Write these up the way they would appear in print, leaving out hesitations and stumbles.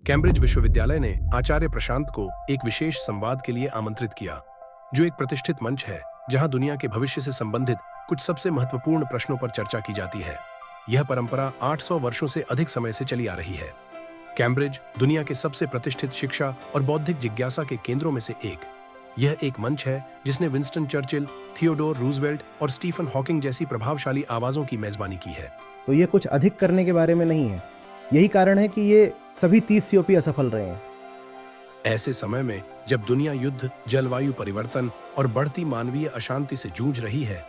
Cambridge विश्वविद्यालय ने आचार्य प्रशांत को एक विशेष संवाद के लिए आमंत्रित किया, जो एक प्रतिष्ठित मंच है जहां दुनिया के भविष्य से संबंधित कुछ सबसे महत्वपूर्ण प्रश्नों पर चर्चा की जाती है। यह परंपरा 800 वर्षों से अधिक समय से चली आ रही है। कैम्ब्रिज दुनिया के सबसे प्रतिष्ठित शिक्षा और बौद्धिक जिज्ञासा के केंद्रों में से एक। यह एक मंच है जिसने विंस्टन चर्चिल, थियोडोर रूजवेल्ट और स्टीफन हॉकिंग जैसी प्रभावशाली आवाजों की मेजबानी की है। तो ये कुछ अधिक करने के बारे में नहीं है। यही कारण है कि ये सभी 30 COP असफल रहे हैं। ऐसे समय में जब दुनिया युद्ध, जलवायु परिवर्तन और बढ़ती मानवीय अशांति से जूझ रही है,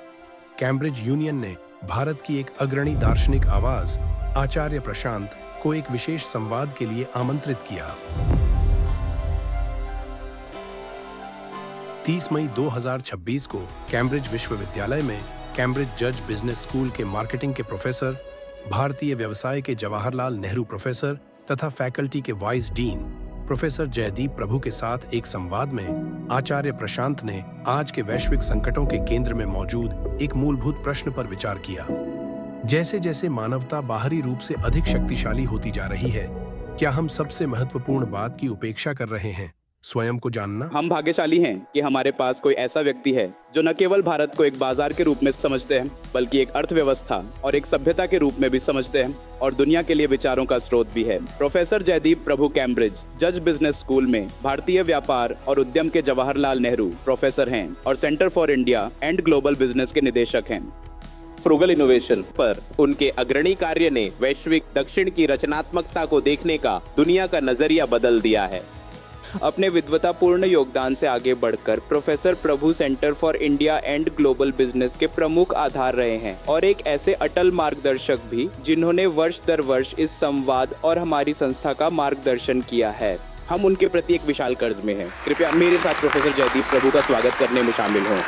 कैम्ब्रिज यूनियन ने भारत की एक अग्रणी दार्शनिक आवाज आचार्य प्रशांत को एक विशेष संवाद के लिए आमंत्रित किया। 30 मई 2026 को कैम्ब्रिज विश्वविद्यालय में कैम्ब्रिज जज बिजनेस स्कूल के मार्केटिंग के प्रोफेसर, भारतीय व्यवसाय के जवाहरलाल नेहरू प्रोफेसर तथा फैकल्टी के वाइस डीन प्रोफेसर जयदीप प्रभु के साथ एक संवाद में आचार्य प्रशांत ने आज के वैश्विक संकटों के केंद्र में मौजूद एक मूलभूत प्रश्न पर विचार किया। जैसे जैसे मानवता बाहरी रूप से अधिक शक्तिशाली होती जा रही है, क्या हम सबसे महत्वपूर्ण बात की उपेक्षा कर रहे हैं, स्वयं को जानना? हम भाग्यशाली हैं कि हमारे पास कोई ऐसा व्यक्ति है जो न केवल भारत को एक बाजार के रूप में समझते हैं, बल्कि एक अर्थव्यवस्था और एक सभ्यता के रूप में भी समझते हैं और दुनिया के लिए विचारों का स्रोत भी है। प्रोफेसर जयदीप प्रभु कैम्ब्रिज जज बिजनेस स्कूल में भारतीय व्यापार और उद्यम के जवाहरलाल नेहरू प्रोफेसर हैं और centre for India and global business के निदेशक हैं। फ्रूगल इनोवेशन पर उनके अग्रणी कार्य ने वैश्विक दक्षिण की रचनात्मकता को देखने का दुनिया का नजरिया बदल दिया है। अपने विद्वतापूर्ण योगदान से आगे बढ़कर professor Prabhu centre for India and global business के प्रमुख आधार रहे हैं और एक ऐसे अटल मार्गदर्शक भी जिन्होंने वर्ष दर वर्ष इस संवाद और हमारी संस्था का मार्गदर्शन किया है। हम उनके प्रति एक विशाल कर्ज में हैं। कृपया मेरे साथ प्रोफेसर जयदीप प्रभु का स्वागत करने में शामिल हों।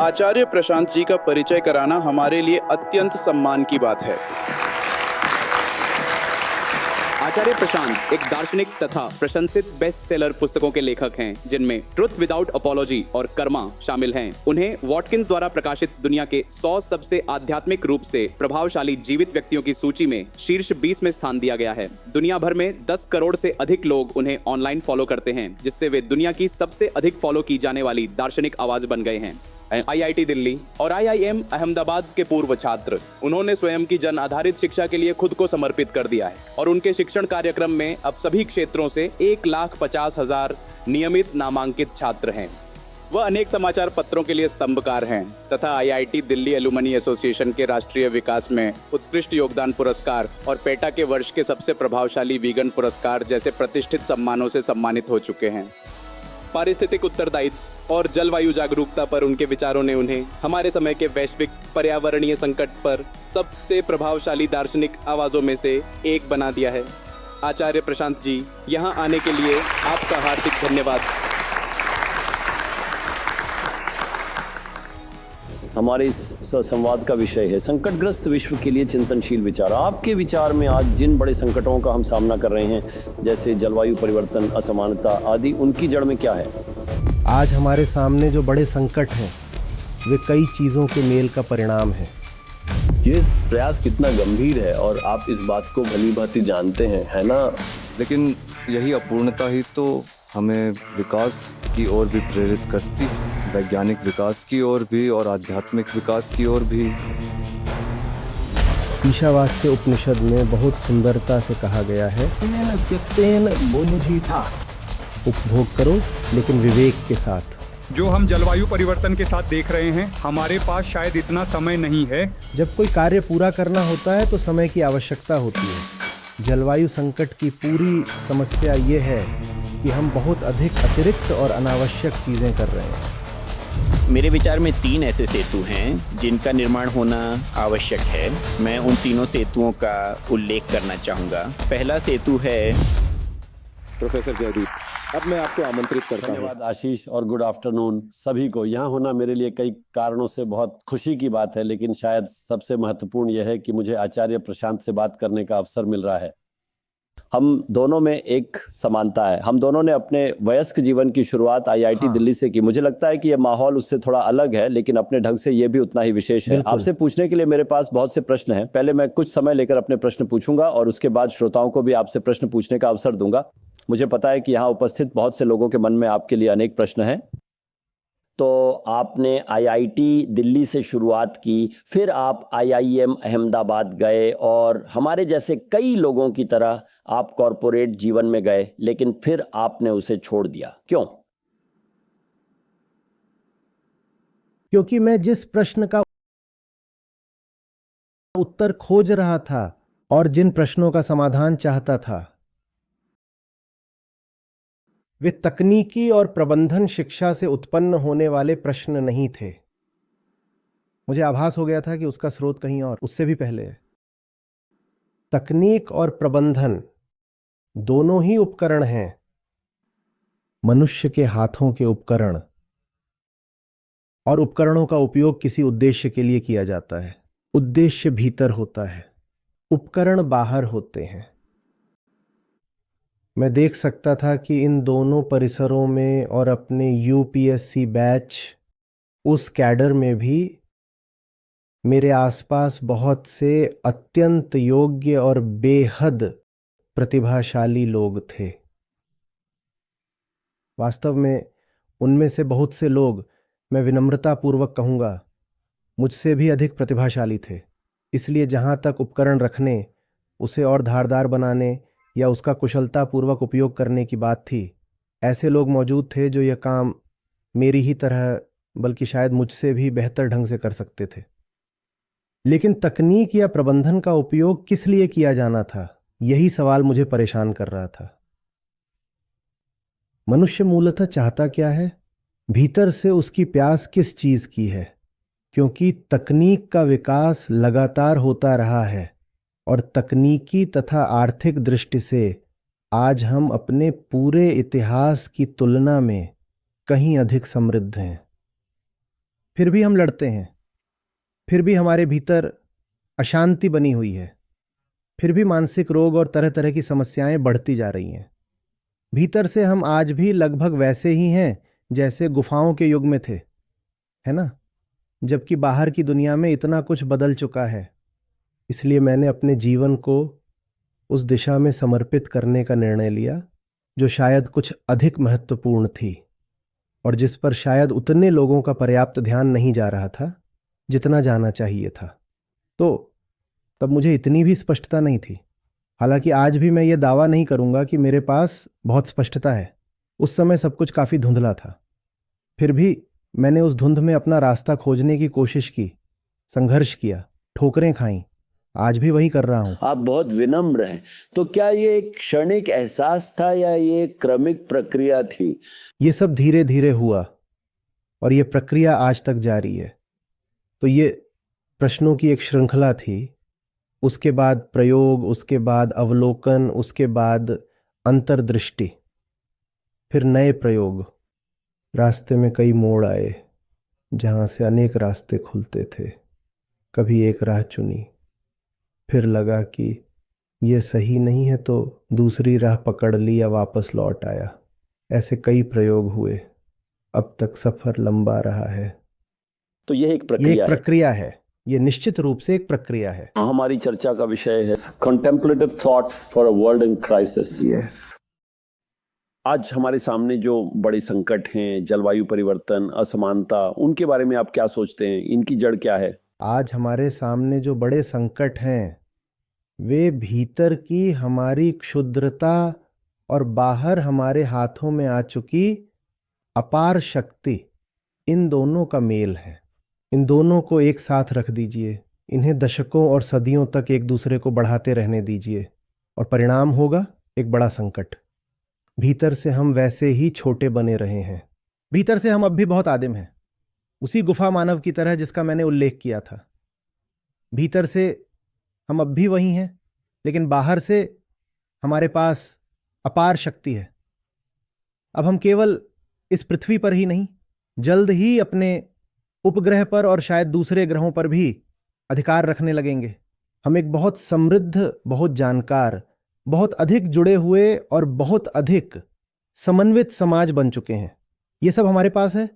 आचार्य प्रशांत जी का परिचय कराना हमारे लिए अत्यंत सम्मान की बात है। आचार्य प्रशांत एक दार्शनिक तथा प्रशंसित बेस्ट सेलर पुस्तकों के लेखक हैं, जिनमें ट्रुथ विदाउट अपॉलॉजी और कर्मा शामिल हैं। उन्हें वॉटकिंस द्वारा प्रकाशित दुनिया के 100 सबसे आध्यात्मिक रूप से प्रभावशाली जीवित व्यक्तियों की सूची में शीर्ष 20 में स्थान दिया गया है। दुनिया भर में 10 करोड़ से अधिक लोग उन्हें ऑनलाइन फॉलो करते हैं, जिससे वे दुनिया की सबसे अधिक फॉलो की जाने वाली दार्शनिक आवाज बन गए हैं। IIT दिल्ली और IIM अहमदाबाद के पूर्व छात्र, उन्होंने स्वयं की जन आधारित शिक्षा के लिए खुद को समर्पित कर दिया है और उनके शिक्षण कार्यक्रम में अब सभी क्षेत्रों से 1,50,000 नियमित नामांकित छात्र हैं। वह अनेक समाचार पत्रों के लिए स्तंभकार हैं तथा IIT दिल्ली एलुमनी एसोसिएशन के राष्ट्रीय विकास में उत्कृष्ट योगदान पुरस्कार और पेटा के वर्ष के सबसे प्रभावशाली वीगन पुरस्कार जैसे प्रतिष्ठित सम्मानों से सम्मानित हो चुके हैं। पारिस्थितिक उत्तरदायित्व और जलवायु जागरूकता पर उनके विचारों ने उन्हें हमारे समय के वैश्विक पर्यावरणीय संकट पर सबसे प्रभावशाली दार्शनिक आवाजों में से एक बना दिया है। आचार्य प्रशांत जी, यहाँ आने के लिए आपका हार्दिक धन्यवाद। हमारे इस संवाद का विषय है संकटग्रस्त विश्व के लिए चिंतनशील विचार। आपके विचार में आज जिन बड़े संकटों का हम सामना कर रहे हैं, जैसे जलवायु परिवर्तन, असमानता आदि, उनकी जड़ में क्या है? आज हमारे सामने जो बड़े संकट हैं, वे कई चीज़ों के मेल का परिणाम है। ये प्रयास कितना गंभीर है और आप इस बात को भली भांति जानते हैं, है ना? लेकिन यही अपूर्णता ही तो हमें विकास की ओर भी प्रेरित करती है, वैज्ञानिक विकास की ओर भी और आध्यात्मिक विकास की ओर भी। ईशावास्य उपनिषद में बहुत सुंदरता से कहा गया है, उपभोग करो लेकिन विवेक के साथ। जो हम जलवायु परिवर्तन के साथ देख रहे हैं, हमारे पास शायद इतना समय नहीं है। जब कोई कार्य पूरा करना होता है तो समय की आवश्यकता होती है। जलवायु संकट की पूरी समस्या ये है कि हम बहुत अधिक अतिरिक्त और अनावश्यक चीज़ें कर रहे हैं। मेरे विचार में 3 ऐसे सेतु हैं जिनका निर्माण होना आवश्यक है। मैं उन तीनों सेतुओं का उल्लेख करना चाहूँगा। पहला सेतु है प्रोफेसर जयदीप, अब मैं आपको आमंत्रित करता हूँ। धन्यवाद आशीष और गुड आफ्टरनून सभी को। यहाँ होना मेरे लिए कई कारणों से बहुत खुशी की बात है, लेकिन शायद सबसे महत्वपूर्ण यह है कि मुझे आचार्य प्रशांत से बात करने का अवसर मिल रहा है। हम दोनों में एक समानता है। हम दोनों ने अपने वयस्क जीवन की शुरुआत आईआईटी दिल्ली से की। मुझे लगता है कि ये माहौल उससे थोड़ा अलग है, लेकिन अपने ढंग से ये भी उतना ही विशेष है। आपसे पूछने के लिए मेरे पास बहुत से प्रश्न हैं। पहले मैं कुछ समय लेकर अपने प्रश्न पूछूंगा और उसके बाद श्रोताओं को भी आपसे प्रश्न पूछने का अवसर दूंगा। मुझे पता है कि यहाँ उपस्थित बहुत से लोगों के मन में आपके लिए अनेक प्रश्न हैं। तो आपने आईआईटी दिल्ली से शुरुआत की, फिर आप आईआईएम अहमदाबाद गए और हमारे जैसे कई लोगों की तरह आप कॉरपोरेट जीवन में गए, लेकिन फिर आपने उसे छोड़ दिया। क्यों? क्योंकि मैं जिस प्रश्न का उत्तर खोज रहा था और जिन प्रश्नों का समाधान चाहता था, वे तकनीकी और प्रबंधन शिक्षा से उत्पन्न होने वाले प्रश्न नहीं थे। मुझे आभास हो गया था कि उसका स्रोत कहीं और उससे भी पहले है। तकनीक और प्रबंधन दोनों ही उपकरण हैं, मनुष्य के हाथों के उपकरण, और उपकरणों का उपयोग किसी उद्देश्य के लिए किया जाता है। उद्देश्य भीतर होता है, उपकरण बाहर होते हैं। मैं देख सकता था कि इन दोनों परिसरों में और अपने यूपीएससी बैच उस कैडर में भी मेरे आसपास बहुत से अत्यंत योग्य और बेहद प्रतिभाशाली लोग थे। वास्तव में उनमें से बहुत से लोग, मैं विनम्रतापूर्वक कहूँगा, मुझसे भी अधिक प्रतिभाशाली थे। इसलिए जहाँ तक उपकरण रखने, उसे और धारदार बनाने या उसका कुशलतापूर्वक उपयोग करने की बात थी, ऐसे लोग मौजूद थे जो यह काम मेरी ही तरह, बल्कि शायद मुझसे भी बेहतर ढंग से कर सकते थे। लेकिन तकनीक या प्रबंधन का उपयोग किस लिए किया जाना था, यही सवाल मुझे परेशान कर रहा था। मनुष्य मूलतः चाहता क्या है? भीतर से उसकी प्यास किस चीज की है? क्योंकि तकनीक का विकास लगातार होता रहा है और तकनीकी तथा आर्थिक दृष्टि से आज हम अपने पूरे इतिहास की तुलना में कहीं अधिक समृद्ध हैं। फिर भी हम लड़ते हैं, फिर भी हमारे भीतर अशांति बनी हुई है, फिर भी मानसिक रोग और तरह तरह की समस्याएं बढ़ती जा रही हैं। भीतर से हम आज भी लगभग वैसे ही हैं जैसे गुफाओं के युग में थे, है ना? जबकि बाहर की दुनिया में इतना कुछ बदल चुका है। इसलिए मैंने अपने जीवन को उस दिशा में समर्पित करने का निर्णय लिया जो शायद कुछ अधिक महत्वपूर्ण थी और जिस पर शायद उतने लोगों का पर्याप्त ध्यान नहीं जा रहा था जितना जाना चाहिए था। तो तब मुझे इतनी भी स्पष्टता नहीं थी। हालांकि आज भी मैं ये दावा नहीं करूंगा कि मेरे पास बहुत स्पष्टता है। उस समय सब कुछ काफ़ी धुंधला था। फिर भी मैंने उस धुंध में अपना रास्ता खोजने की कोशिश की, संघर्ष किया, ठोकरें खाईं। आज भी वही कर रहा हूं। आप बहुत विनम्र हैं। तो क्या ये एक क्षणिक एहसास था या ये क्रमिक प्रक्रिया थी? ये सब धीरे धीरे हुआ और ये प्रक्रिया आज तक जारी है। तो ये प्रश्नों की एक श्रृंखला थी, उसके बाद प्रयोग, उसके बाद अवलोकन, उसके बाद अंतर्दृष्टि, फिर नए प्रयोग। रास्ते में कई मोड़ आए जहाँ से अनेक रास्ते खुलते थे। कभी एक राह चुनी, फिर लगा कि ये सही नहीं है तो दूसरी राह पकड़ ली या वापस लौट आया। ऐसे कई प्रयोग हुए। अब तक सफ़र लंबा रहा है। तो यह एक प्रक्रिया है। ये निश्चित रूप से एक प्रक्रिया है। हमारी चर्चा का विषय है contemplative thought for a world in crisis. Yes. आज हमारे सामने जो बड़े संकट हैं, जलवायु परिवर्तन, असमानता, उनके बारे में आप क्या सोचते हैं? इनकी जड़ क्या है? आज हमारे सामने जो बड़े संकट हैं वे भीतर की हमारी क्षुद्रता और बाहर हमारे हाथों में आ चुकी अपार शक्ति, इन दोनों का मेल है। इन दोनों को एक साथ रख दीजिए, इन्हें दशकों और सदियों तक एक दूसरे को बढ़ाते रहने दीजिए और परिणाम होगा एक बड़ा संकट। भीतर से हम वैसे ही छोटे बने रहे हैं। भीतर से हम अब भी बहुत आदिम हैं, उसी गुफा मानव की तरह जिसका मैंने उल्लेख किया था। भीतर से हम अब भी वही हैं, लेकिन बाहर से हमारे पास अपार शक्ति है। अब हम केवल इस पृथ्वी पर ही नहीं, जल्द ही अपने उपग्रह पर और शायद दूसरे ग्रहों पर भी अधिकार रखने लगेंगे। हम एक बहुत समृद्ध, बहुत जानकार, बहुत अधिक जुड़े हुए और बहुत अधिक समन्वित समाज बन चुके हैं। ये सब हमारे पास है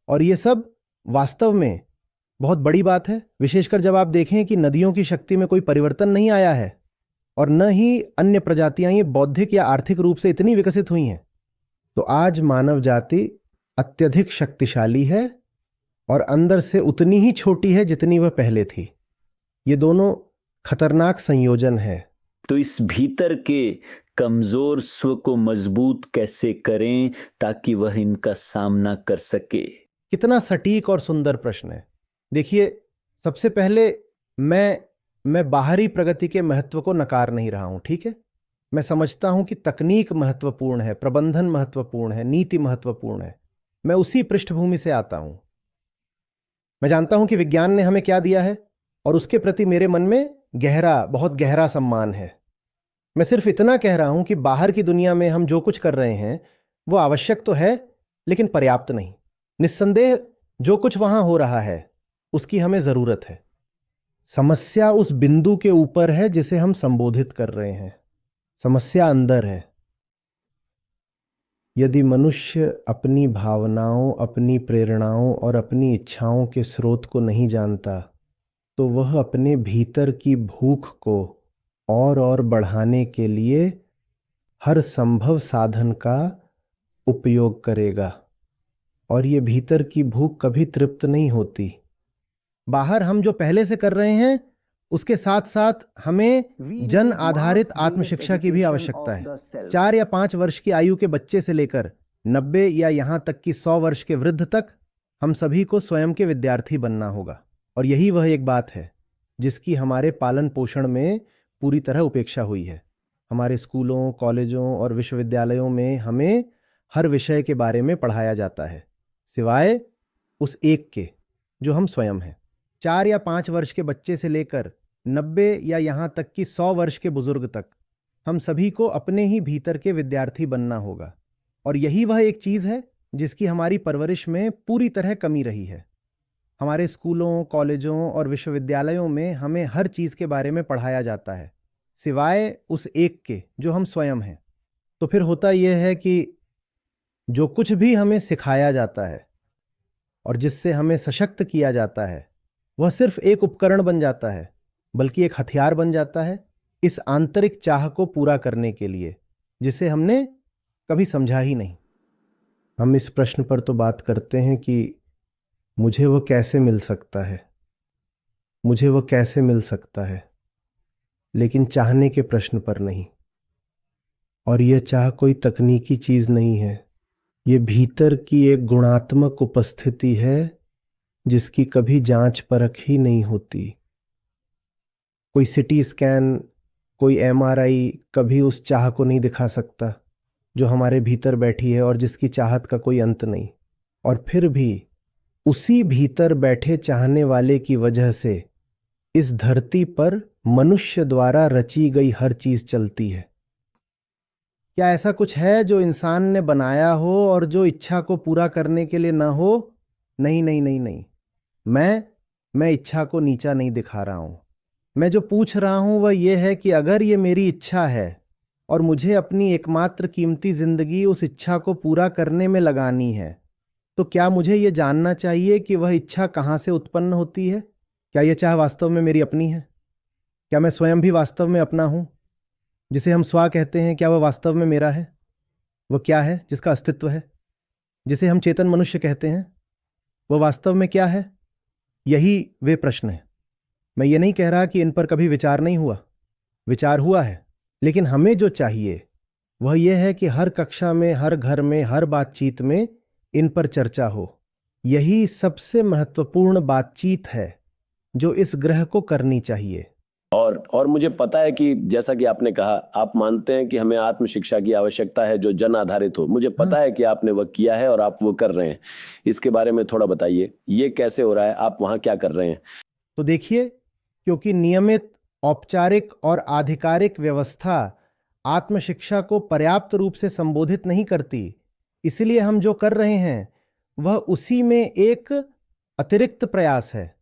और ये सब वास्तव में बहुत बड़ी बात है, विशेषकर जब आप देखें कि नदियों की शक्ति में कोई परिवर्तन नहीं आया है और न ही अन्य प्रजातियां ये बौद्धिक या आर्थिक रूप से इतनी विकसित हुई हैं। तो आज मानव जाति अत्यधिक शक्तिशाली है और अंदर से उतनी ही छोटी है जितनी वह पहले थी। ये दोनों खतरनाक संयोजन है। तो इस भीतर के कमजोर स्व को मजबूत कैसे करें ताकि वह इनका सामना कर सके? कितना सटीक और सुंदर प्रश्न है। देखिए, सबसे पहले मैं बाहरी प्रगति के महत्व को नकार नहीं रहा हूं, ठीक है। मैं समझता हूं कि तकनीक महत्वपूर्ण है, प्रबंधन महत्वपूर्ण है, नीति महत्वपूर्ण है। मैं उसी पृष्ठभूमि से आता हूं। मैं जानता हूं कि विज्ञान ने हमें क्या दिया है और उसके प्रति मेरे मन में बहुत गहरा सम्मान है। मैं सिर्फ इतना कह रहा हूं कि बाहर की दुनिया में हम जो कुछ कर रहे हैं वो आवश्यक तो है लेकिन पर्याप्त नहीं। निस्संदेह जो कुछ वहां हो रहा है उसकी हमें जरूरत है। समस्या उस बिंदु के ऊपर है जिसे हम संबोधित कर रहे हैं। समस्या अंदर है। यदि मनुष्य अपनी भावनाओं, अपनी प्रेरणाओं और अपनी इच्छाओं के स्रोत को नहीं जानता तो वह अपने भीतर की भूख को और बढ़ाने के लिए हर संभव साधन का उपयोग करेगा और ये भीतर की भूख कभी तृप्त नहीं होती। बाहर हम जो पहले से कर रहे हैं उसके साथ साथ हमें जन आधारित आत्मशिक्षा की भी आवश्यकता है। 4 या 5 वर्ष की आयु के बच्चे से लेकर 90 या यहां तक कि 100 वर्ष के वृद्ध तक हम सभी को स्वयं के विद्यार्थी बनना होगा। और यही वह एक बात है जिसकी हमारे पालन पोषण में पूरी तरह उपेक्षा हुई है। हमारे स्कूलों, कॉलेजों और विश्वविद्यालयों में हमें हर विषय के बारे में पढ़ाया जाता है सिवाय उस एक के जो हम स्वयं हैं। 4 या 5 वर्ष के बच्चे से लेकर 90 या यहां तक कि 100 वर्ष के बुजुर्ग तक हम सभी को अपने ही भीतर के विद्यार्थी बनना होगा। और यही वह एक चीज है जिसकी हमारी परवरिश में पूरी तरह कमी रही है। हमारे स्कूलों, कॉलेजों और विश्वविद्यालयों में हमें हर चीज के बारे में पढ़ाया जाता है सिवाय उस एक के जो हम स्वयं हैं। तो फिर होता यह है कि जो कुछ भी हमें सिखाया जाता है और जिससे हमें सशक्त किया जाता है वह सिर्फ एक उपकरण बन जाता है, बल्कि एक हथियार बन जाता है इस आंतरिक चाह को पूरा करने के लिए जिसे हमने कभी समझा ही नहीं। हम इस प्रश्न पर तो बात करते हैं कि मुझे वो कैसे मिल सकता है, मुझे वो कैसे मिल सकता है, लेकिन चाहने के प्रश्न पर नहीं। और यह चाह कोई तकनीकी चीज नहीं है, ये भीतर की एक गुणात्मक उपस्थिति है जिसकी कभी जांच परख ही नहीं होती। कोई सिटी स्कैन, कोई MRI कभी उस चाह को नहीं दिखा सकता जो हमारे भीतर बैठी है और जिसकी चाहत का कोई अंत नहीं। और फिर भी उसी भीतर बैठे चाहने वाले की वजह से इस धरती पर मनुष्य द्वारा रची गई हर चीज चलती है। क्या ऐसा कुछ है जो इंसान ने बनाया हो और जो इच्छा को पूरा करने के लिए ना हो? नहीं नहीं नहीं नहीं। मैं इच्छा को नीचा नहीं दिखा रहा हूं। मैं जो पूछ रहा हूं वह यह है कि अगर ये मेरी इच्छा है और मुझे अपनी एकमात्र कीमती जिंदगी उस इच्छा को पूरा करने में लगानी है तो क्या मुझे ये जानना चाहिए कि वह इच्छा कहाँ से उत्पन्न होती है? क्या यह चाह वास्तव में मेरी अपनी है? क्या मैं स्वयं भी वास्तव में अपना हूं? जिसे हम स्व कहते हैं, क्या वह वास्तव में मेरा है? वह क्या है जिसका अस्तित्व है? जिसे हम चेतन मनुष्य कहते हैं, वह वास्तव में क्या है? यही वे प्रश्न हैं। मैं ये नहीं कह रहा कि इन पर कभी विचार नहीं हुआ, विचार हुआ है, लेकिन हमें जो चाहिए वह यह है कि हर कक्षा में, हर घर में, हर बातचीत में इन पर चर्चा हो। यही सबसे महत्वपूर्ण बातचीत है जो इस ग्रह को करनी चाहिए। और मुझे पता है कि जैसा कि आपने कहा, आप मानते हैं कि हमें आत्मशिक्षा की आवश्यकता है जो जन आधारित हो। मुझे पता है कि आपने वह किया है और आप वो कर रहे हैं। इसके बारे में थोड़ा बताइए, ये कैसे हो रहा है, आप वहां क्या कर रहे हैं? तो देखिए, क्योंकि नियमित, औपचारिक और आधिकारिक व्यवस्था आत्मशिक्षा को पर्याप्त रूप से संबोधित नहीं करती, इसलिए हम जो कर रहे हैं वह उसी में एक अतिरिक्त प्रयास है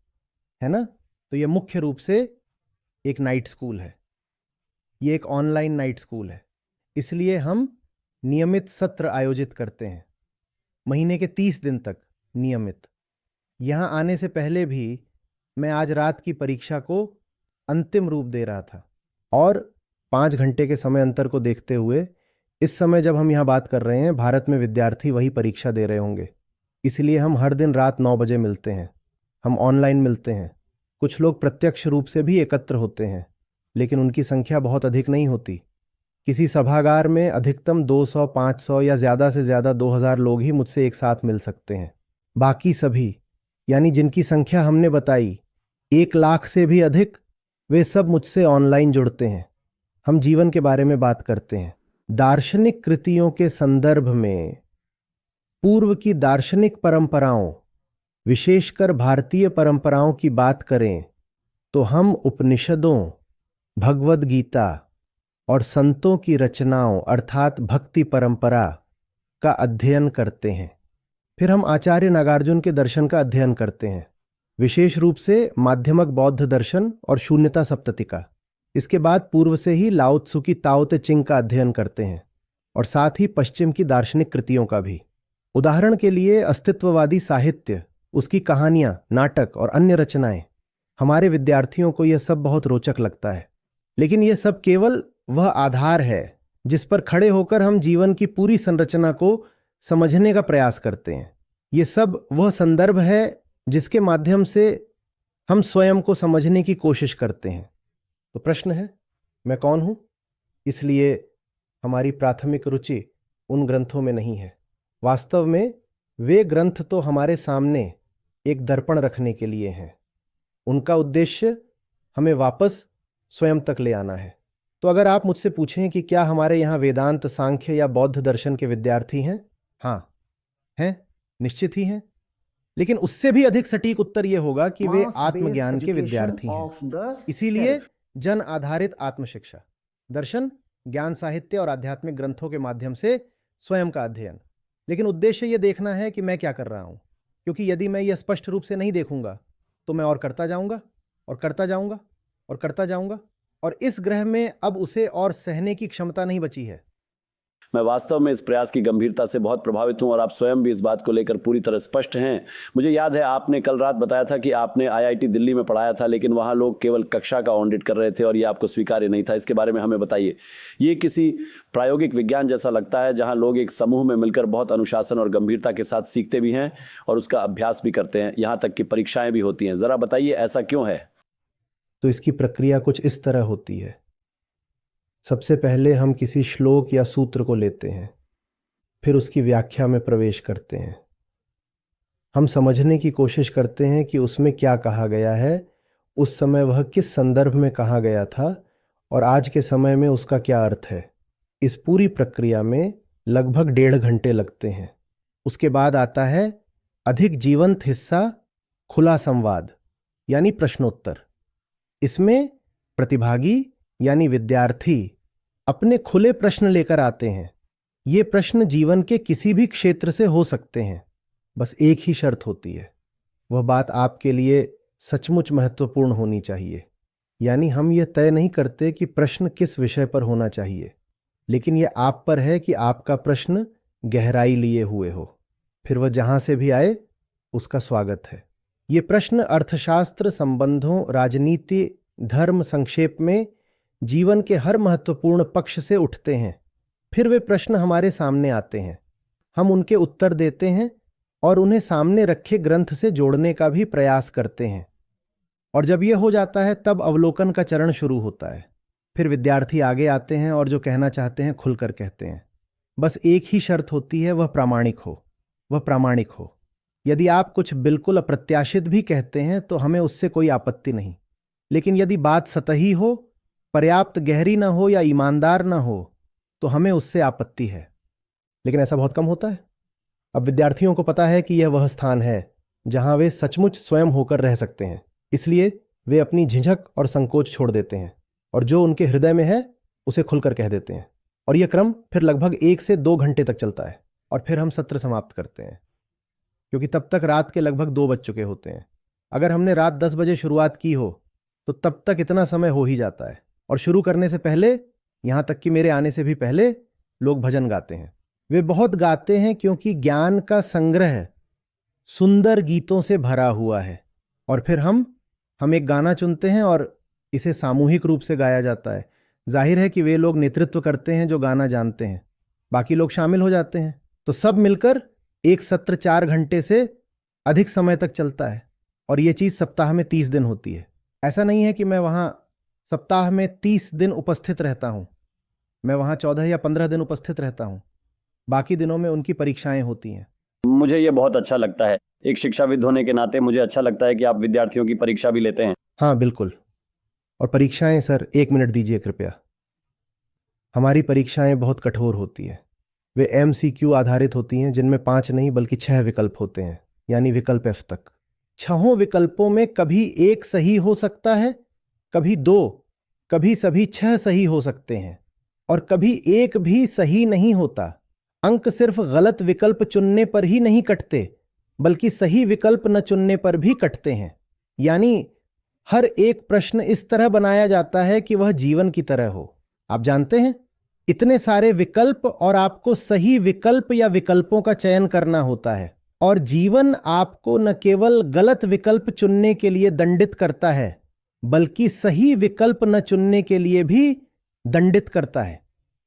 ना? तो यह मुख्य रूप से एक नाइट स्कूल है। ये एक ऑनलाइन नाइट स्कूल है, इसलिए हम नियमित सत्र आयोजित करते हैं, महीने के 30 दिन तक नियमित। यहाँ आने से पहले भी मैं आज रात की परीक्षा को अंतिम रूप दे रहा था, और 5 घंटे के समय अंतर को देखते हुए इस समय जब हम यहाँ बात कर रहे हैं, भारत में विद्यार्थी वही परीक्षा दे रहे होंगे। इसलिए हम हर दिन रात 9 बजे मिलते हैं। हम ऑनलाइन मिलते हैं। कुछ लोग प्रत्यक्ष रूप से भी एकत्र होते हैं, लेकिन उनकी संख्या बहुत अधिक नहीं होती। किसी सभागार में अधिकतम 200, 500 या ज़्यादा से ज़्यादा 2000 लोग ही मुझसे एक साथ मिल सकते हैं। बाकी सभी, यानी जिनकी संख्या हमने बताई 1 लाख से भी अधिक, वे सब मुझसे ऑनलाइन जुड़ते हैं। हम जीवन के बारे में बात करते हैं। दार्शनिक कृतियों के संदर्भ में पूर्व की दार्शनिक परंपराओं, विशेषकर भारतीय परंपराओं की बात करें तो हम उपनिषदों, भगवद गीता और संतों की रचनाओं अर्थात भक्ति परंपरा का अध्ययन करते हैं। फिर हम आचार्य नागार्जुन के दर्शन का अध्ययन करते हैं, विशेष रूप से माध्यमक बौद्ध दर्शन और शून्यता सप्ततिका। इसके बाद पूर्व से ही लाओ त्सु की ताओ ते चिंग का अध्ययन करते हैं, और साथ ही पश्चिम की दार्शनिक कृतियों का भी। उदाहरण के लिए अस्तित्ववादी साहित्य, उसकी कहानियां, नाटक और अन्य रचनाएं। हमारे विद्यार्थियों को यह सब बहुत रोचक लगता है, लेकिन यह सब केवल वह आधार है जिस पर खड़े होकर हम जीवन की पूरी संरचना को समझने का प्रयास करते हैं। ये सब वह संदर्भ है जिसके माध्यम से हम स्वयं को समझने की कोशिश करते हैं। तो प्रश्न है, मैं कौन हूं? इसलिए हमारी प्राथमिक रुचि उन ग्रंथों में नहीं है। वास्तव में वे ग्रंथ तो हमारे सामने एक दर्पण रखने के लिए हैं। उनका उद्देश्य हमें वापस स्वयं तक ले आना है। तो अगर आप मुझसे पूछें कि क्या हमारे यहाँ वेदांत, सांख्य या बौद्ध दर्शन के विद्यार्थी हैं? हाँ, हैं, निश्चित ही हैं। लेकिन उससे भी अधिक सटीक उत्तर यह होगा कि वे आत्मज्ञान के विद्यार्थी हैं। इसीलिए जन आधारित आत्मशिक्षा, दर्शन, ज्ञान साहित्य और आध्यात्मिक ग्रंथों के माध्यम से स्वयं का अध्ययन। लेकिन उद्देश्य यह देखना है कि मैं क्या कर रहा हूं, क्योंकि यदि मैं यह स्पष्ट रूप से नहीं देखूंगा तो मैं और करता जाऊंगा और करता जाऊंगा और करता जाऊंगा, और इस ग्रह में अब उसे और सहने की क्षमता नहीं बची है। मैं वास्तव में इस प्रयास की गंभीरता से बहुत प्रभावित हूं, और आप स्वयं भी इस बात को लेकर पूरी तरह स्पष्ट हैं। मुझे याद है आपने कल रात बताया था कि आपने IIT दिल्ली में पढ़ाया था, लेकिन वहां लोग केवल कक्षा का ऑडिट कर रहे थे और ये आपको स्वीकार्य नहीं था। इसके बारे में हमें बताइए। ये किसी प्रायोगिक विज्ञान जैसा लगता है, जहां लोग एक समूह में मिलकर बहुत अनुशासन और गंभीरता के साथ सीखते भी हैं और उसका अभ्यास भी करते हैं, यहाँ तक कि परीक्षाएं भी होती हैं। जरा बताइए, ऐसा क्यों है? तो इसकी प्रक्रिया कुछ इस तरह होती है। सबसे पहले हम किसी श्लोक या सूत्र को लेते हैं, फिर उसकी व्याख्या में प्रवेश करते हैं। हम समझने की कोशिश करते हैं कि उसमें क्या कहा गया है, उस समय वह किस संदर्भ में कहा गया था, और आज के समय में उसका क्या अर्थ है। इस पूरी प्रक्रिया में लगभग 1.5 घंटे लगते हैं। उसके बाद आता है अधिक जीवंत हिस्सा, खुला संवाद यानी प्रश्नोत्तर। इसमें प्रतिभागी यानी विद्यार्थी अपने खुले प्रश्न लेकर आते हैं। ये प्रश्न जीवन के किसी भी क्षेत्र से हो सकते हैं। बस एक ही शर्त होती है, वह बात आपके लिए सचमुच महत्वपूर्ण होनी चाहिए। यानी हम ये तय नहीं करते कि प्रश्न किस विषय पर होना चाहिए, लेकिन यह आप पर है कि आपका प्रश्न गहराई लिए हुए हो। फिर वह जहां से भी आए, उसका स्वागत है। ये प्रश्न अर्थशास्त्र, संबंधों, राजनीति, धर्म, संक्षेप में जीवन के हर महत्वपूर्ण पक्ष से उठते हैं। फिर वे प्रश्न हमारे सामने आते हैं, हम उनके उत्तर देते हैं और उन्हें सामने रखे ग्रंथ से जोड़ने का भी प्रयास करते हैं। और जब यह हो जाता है, तब अवलोकन का चरण शुरू होता है। फिर विद्यार्थी आगे आते हैं और जो कहना चाहते हैं खुलकर कहते हैं। बस एक ही शर्त होती है, वह प्रामाणिक हो। वह प्रामाणिक हो। यदि आप कुछ बिल्कुल अप्रत्याशित भी कहते हैं तो हमें उससे कोई आपत्ति नहीं, लेकिन यदि बात सतही हो, पर्याप्त गहरी ना हो या ईमानदार ना हो, तो हमें उससे आपत्ति है। लेकिन ऐसा बहुत कम होता है। अब विद्यार्थियों को पता है कि यह वह स्थान है जहां वे सचमुच स्वयं होकर रह सकते हैं, इसलिए वे अपनी झिझक और संकोच छोड़ देते हैं और जो उनके हृदय में है उसे खुलकर कह देते हैं। और यह क्रम फिर लगभग 1 से 2 घंटे तक चलता है, और फिर हम सत्र समाप्त करते हैं, क्योंकि तब तक रात के लगभग 2 बज चुके होते हैं। अगर हमने रात 10 बजे शुरुआत की हो तो तब तक इतना समय हो ही जाता है। और शुरू करने से पहले, यहाँ तक कि मेरे आने से भी पहले, लोग भजन गाते हैं। वे बहुत गाते हैं क्योंकि ज्ञान का संग्रह सुंदर गीतों से भरा हुआ है। और फिर हम एक गाना चुनते हैं और इसे सामूहिक रूप से गाया जाता है। जाहिर है कि वे लोग नेतृत्व करते हैं जो गाना जानते हैं, बाकी लोग शामिल हो जाते हैं, तो सब मिलकर एक सत्र 4 घंटे से अधिक समय तक चलता है। और ये चीज़ सप्ताह में 30 दिन होती है। ऐसा नहीं है कि मैं वहाँ सप्ताह में 30 दिन उपस्थित रहता हूँ, मैं वहाँ 14 या 15 दिन उपस्थित रहता हूँ। बाकी दिनों में उनकी परीक्षाएं होती हैं। मुझे ये बहुत अच्छा लगता है, एक शिक्षाविद होने के नाते मुझे अच्छा लगता है कि आप विद्यार्थियों की परीक्षा भी लेते हैं। हाँ बिल्कुल। और परीक्षाएं, सर 1 मिनट दीजिए कृपया। हमारी परीक्षाएं बहुत कठोर होती हैं। वे MCQ आधारित होती हैं, जिनमें 5 नहीं बल्कि 6 विकल्प होते हैं, यानी विकल्प F तक। 6 विकल्पों में कभी 1 सही हो सकता है, कभी 2, कभी सभी 6 सही हो सकते हैं, और कभी 1 भी सही नहीं होता। अंक सिर्फ गलत विकल्प चुनने पर ही नहीं कटते, बल्कि सही विकल्प न चुनने पर भी कटते हैं। यानी हर एक प्रश्न इस तरह बनाया जाता है कि वह जीवन की तरह हो। आप जानते हैं, इतने सारे विकल्प और आपको सही विकल्प या विकल्पों का चयन करना होता है। और जीवन आपको न केवल गलत विकल्प चुनने के लिए दंडित करता है, बल्कि सही विकल्प न चुनने के लिए भी दंडित करता है।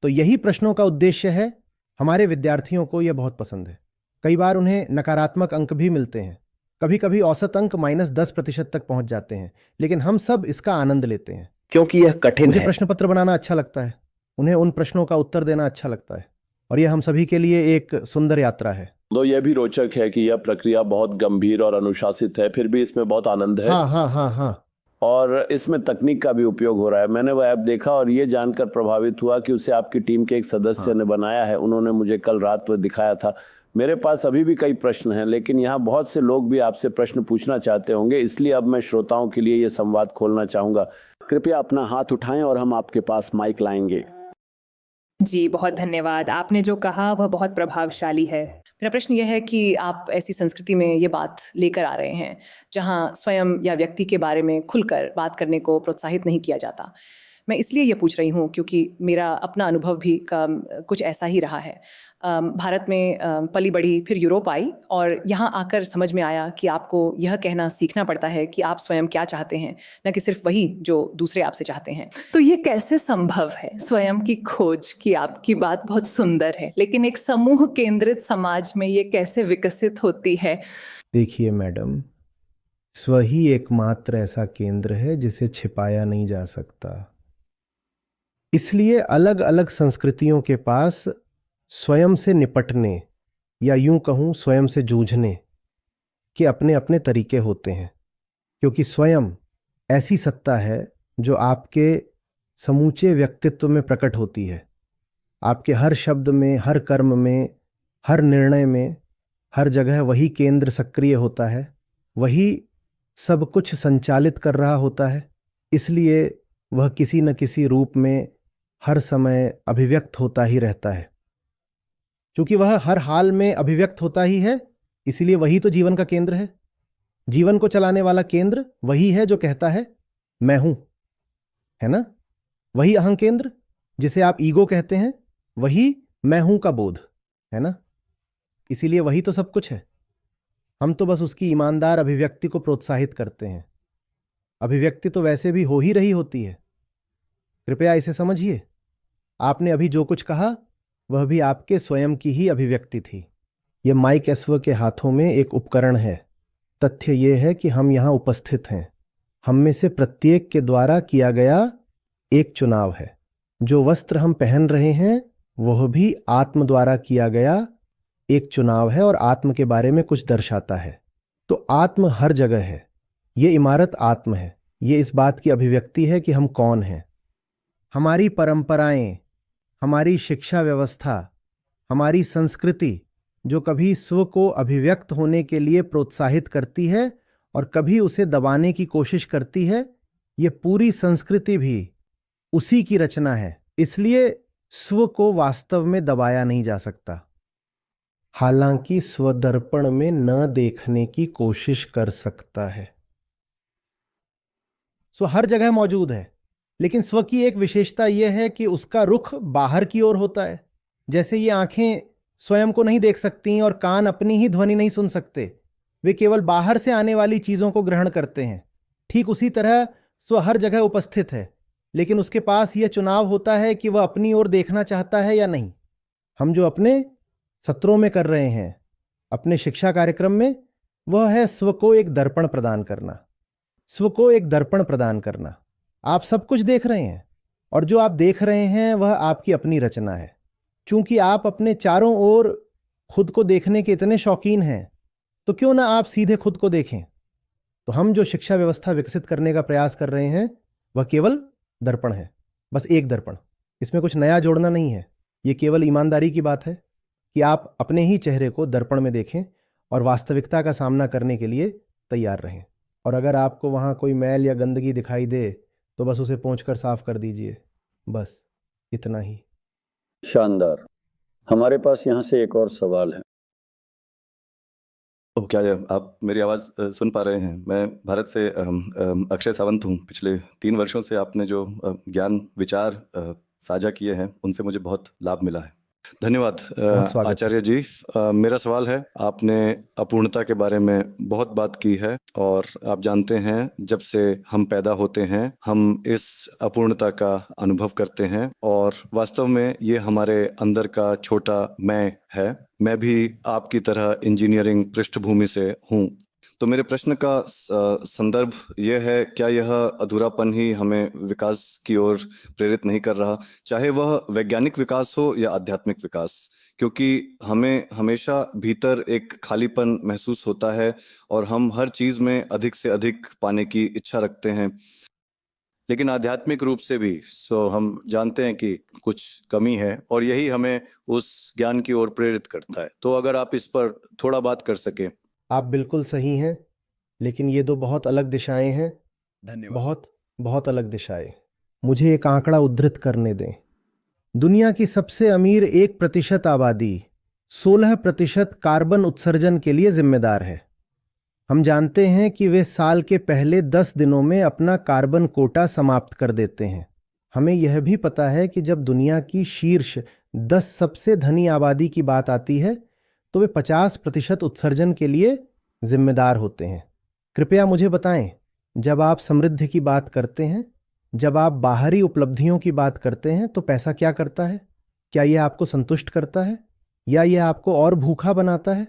तो यही प्रश्नों का उद्देश्य है। हमारे विद्यार्थियों को यह बहुत पसंद है। कई बार उन्हें नकारात्मक अंक भी मिलते हैं, कभी कभी औसत अंक -10% तक पहुंच जाते हैं, लेकिन हम सब इसका आनंद लेते हैं क्योंकि यह कठिन मुझे है। प्रश्न पत्र बनाना अच्छा लगता है, उन्हें उन प्रश्नों का उत्तर देना अच्छा लगता है, और यह हम सभी के लिए एक सुंदर यात्रा है। तो यह भी रोचक है कि यह प्रक्रिया बहुत गंभीर और अनुशासित है, फिर भी इसमें बहुत आनंद है। हाँ। और इसमें तकनीक का भी उपयोग हो रहा है। मैंने वो ऐप देखा और ये जानकर प्रभावित हुआ कि उसे आपकी टीम के एक सदस्य ने बनाया है। उन्होंने मुझे कल रात वो दिखाया था। मेरे पास अभी भी कई प्रश्न हैं, लेकिन यहाँ बहुत से लोग भी आपसे प्रश्न पूछना चाहते होंगे, इसलिए अब मैं श्रोताओं के लिए ये संवाद खोलना चाहूँगा। कृपया अपना हाथ उठाएं और हम आपके पास माइक लाएंगे। जी बहुत धन्यवाद। आपने जो कहा वह बहुत प्रभावशाली है। मेरा प्रश्न यह है कि आप ऐसी संस्कृति में ये बात लेकर आ रहे हैं जहां स्वयं या व्यक्ति के बारे में खुलकर बात करने को प्रोत्साहित नहीं किया जाता। मैं इसलिए ये पूछ रही हूँ क्योंकि मेरा अपना अनुभव भी कुछ ऐसा ही रहा है। भारत में पली बड़ी, फिर यूरोप आई और यहाँ आकर समझ में आया कि आपको यह कहना सीखना पड़ता है कि आप स्वयं क्या चाहते हैं, न कि सिर्फ वही जो दूसरे आपसे चाहते हैं। तो ये कैसे संभव है? स्वयं की खोज की आपकी बात बहुत सुंदर है, लेकिन एक समूह केंद्रित समाज में ये कैसे विकसित होती है? देखिए मैडम, स्व ही एकमात्र ऐसा केंद्र है जिसे छिपाया नहीं जा सकता। इसलिए अलग अलग संस्कृतियों के पास स्वयं से निपटने, या यूं कहूं स्वयं से जूझने के अपने अपने तरीके होते हैं, क्योंकि स्वयं ऐसी सत्ता है जो आपके समूचे व्यक्तित्व में प्रकट होती है। आपके हर शब्द में, हर कर्म में, हर निर्णय में, हर जगह वही केंद्र सक्रिय होता है, वही सब कुछ संचालित कर रहा होता है। इसलिए वह किसी न किसी रूप में हर समय अभिव्यक्त होता ही रहता है। क्योंकि वह हर हाल में अभिव्यक्त होता ही है, इसीलिए वही तो जीवन का केंद्र है। जीवन को चलाने वाला केंद्र वही है जो कहता है मैं हूं, है ना? वही अहं केंद्र जिसे आप ईगो कहते हैं, वही मैं हूं का बोध, है ना? इसीलिए वही तो सब कुछ है। हम तो बस उसकी ईमानदार अभिव्यक्ति को प्रोत्साहित करते हैं। अभिव्यक्ति तो वैसे भी हो ही रही होती है। कृपया इसे समझिए। आपने अभी जो कुछ कहा वह भी आपके स्वयं की ही अभिव्यक्ति थी। यह माइक एस्वर के हाथों में एक उपकरण है। तथ्य यह है कि हम यहाँ उपस्थित हैं। हम में से प्रत्येक के द्वारा किया गया एक चुनाव है। जो वस्त्र हम पहन रहे हैं वह भी आत्म द्वारा किया गया एक चुनाव है और आत्म के बारे में कुछ दर्शाता है। तो आत्म हर जगह है। ये इमारत आत्म है। ये इस बात की अभिव्यक्ति है कि हम कौन हैं। हमारी परंपराएं, हमारी शिक्षा व्यवस्था, हमारी संस्कृति जो कभी स्व को अभिव्यक्त होने के लिए प्रोत्साहित करती है और कभी उसे दबाने की कोशिश करती है, ये पूरी संस्कृति भी उसी की रचना है। इसलिए स्व को वास्तव में दबाया नहीं जा सकता। हालांकि स्वदर्पण में न देखने की कोशिश कर सकता है। स्व हर जगह मौजूद है, लेकिन स्व की एक विशेषता यह है कि उसका रुख बाहर की ओर होता है। जैसे ये आंखें स्वयं को नहीं देख सकती और कान अपनी ही ध्वनि नहीं सुन सकते, वे केवल बाहर से आने वाली चीजों को ग्रहण करते हैं। ठीक उसी तरह स्व हर जगह उपस्थित है, लेकिन उसके पास यह चुनाव होता है कि वह अपनी ओर देखना चाहता है या नहीं। हम जो अपने सत्रों में कर रहे हैं, अपने शिक्षा कार्यक्रम में, वह है स्व को एक दर्पण प्रदान करना। स्व को एक दर्पण प्रदान करना। आप सब कुछ देख रहे हैं और जो आप देख रहे हैं वह आपकी अपनी रचना है। चूंकि आप अपने चारों ओर खुद को देखने के इतने शौकीन हैं, तो क्यों ना आप सीधे खुद को देखें। तो हम जो शिक्षा व्यवस्था विकसित करने का प्रयास कर रहे हैं वह केवल दर्पण है, बस एक दर्पण। इसमें कुछ नया जोड़ना नहीं है। ये केवल ईमानदारी की बात है कि आप अपने ही चेहरे को दर्पण में देखें और वास्तविकता का सामना करने के लिए तैयार रहें। और अगर आपको वहाँ कोई मैल या गंदगी दिखाई दे तो बस उसे पोंछकर साफ कर दीजिए, बस इतना ही। शानदार। हमारे पास यहाँ से एक और सवाल है। क्या आप मेरी आवाज़ सुन पा रहे हैं? मैं भारत से अक्षय सावंत हूँ। पिछले 3 वर्षों से आपने जो ज्ञान विचार साझा किए हैं उनसे मुझे बहुत लाभ मिला है। धन्यवाद आचार्य जी। मेरा सवाल है, आपने अपूर्णता के बारे में बहुत बात की है और आप जानते हैं जब से हम पैदा होते हैं हम इस अपूर्णता का अनुभव करते हैं और वास्तव में ये हमारे अंदर का छोटा मैं है। मैं भी आपकी तरह इंजीनियरिंग पृष्ठभूमि से हूँ। तो मेरे प्रश्न का संदर्भ यह है, क्या यह अधूरापन ही हमें विकास की ओर प्रेरित नहीं कर रहा, चाहे वह वैज्ञानिक विकास हो या आध्यात्मिक विकास? क्योंकि हमें हमेशा भीतर एक खालीपन महसूस होता है और हम हर चीज में अधिक से अधिक पाने की इच्छा रखते हैं, लेकिन आध्यात्मिक रूप से भी हम जानते हैं कि कुछ कमी है और यही हमें उस ज्ञान की ओर प्रेरित करता है। तो अगर आप इस पर थोड़ा बात कर सकें। आप बिल्कुल सही हैं, लेकिन ये दो बहुत अलग दिशाएं हैं। धन्यवाद। बहुत बहुत अलग दिशाएं। मुझे एक आंकड़ा उद्धृत करने दें। दुनिया की सबसे अमीर 1% आबादी 16% कार्बन उत्सर्जन के लिए जिम्मेदार है। हम जानते हैं कि वे साल के पहले 10 दिनों में अपना कार्बन कोटा समाप्त कर देते हैं। हमें यह भी पता है कि जब दुनिया की शीर्ष 10 सबसे धनी आबादी की बात आती है तो वे 50% उत्सर्जन के लिए जिम्मेदार होते हैं। कृपया मुझे बताएं, जब आप समृद्धि की बात करते हैं, जब आप बाहरी उपलब्धियों की बात करते हैं, तो पैसा क्या करता है? क्या यह आपको संतुष्ट करता है या यह आपको और भूखा बनाता है?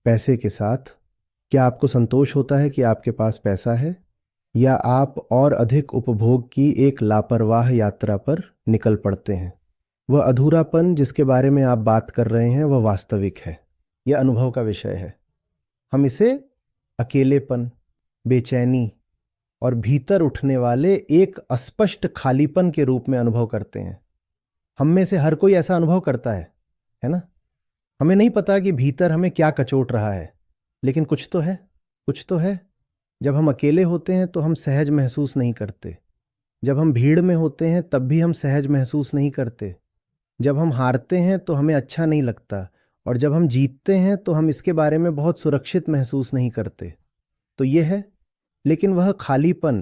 पैसे के साथ क्या आपको संतोष होता है कि आपके पास पैसा है, या आप और अधिक उपभोग की एक लापरवाह यात्रा पर निकल पड़ते हैं? वह अधूरापन जिसके बारे में आप बात कर रहे हैं वह वास्तविक है, यह अनुभव का विषय है। हम इसे अकेलेपन, बेचैनी और भीतर उठने वाले एक अस्पष्ट खालीपन के रूप में अनुभव करते हैं। हम में से हर कोई ऐसा अनुभव करता है ना? हमें नहीं पता कि भीतर हमें क्या कचोट रहा है, लेकिन कुछ तो है, कुछ तो है। जब हम अकेले होते हैं तो हम सहज महसूस नहीं करते। जब हम भीड़ में होते हैं तब भी हम सहज महसूस नहीं करते। जब हम हारते हैं तो हमें अच्छा नहीं लगता, और जब हम जीतते हैं तो हम इसके बारे में बहुत सुरक्षित महसूस नहीं करते। तो ये है। लेकिन वह खालीपन,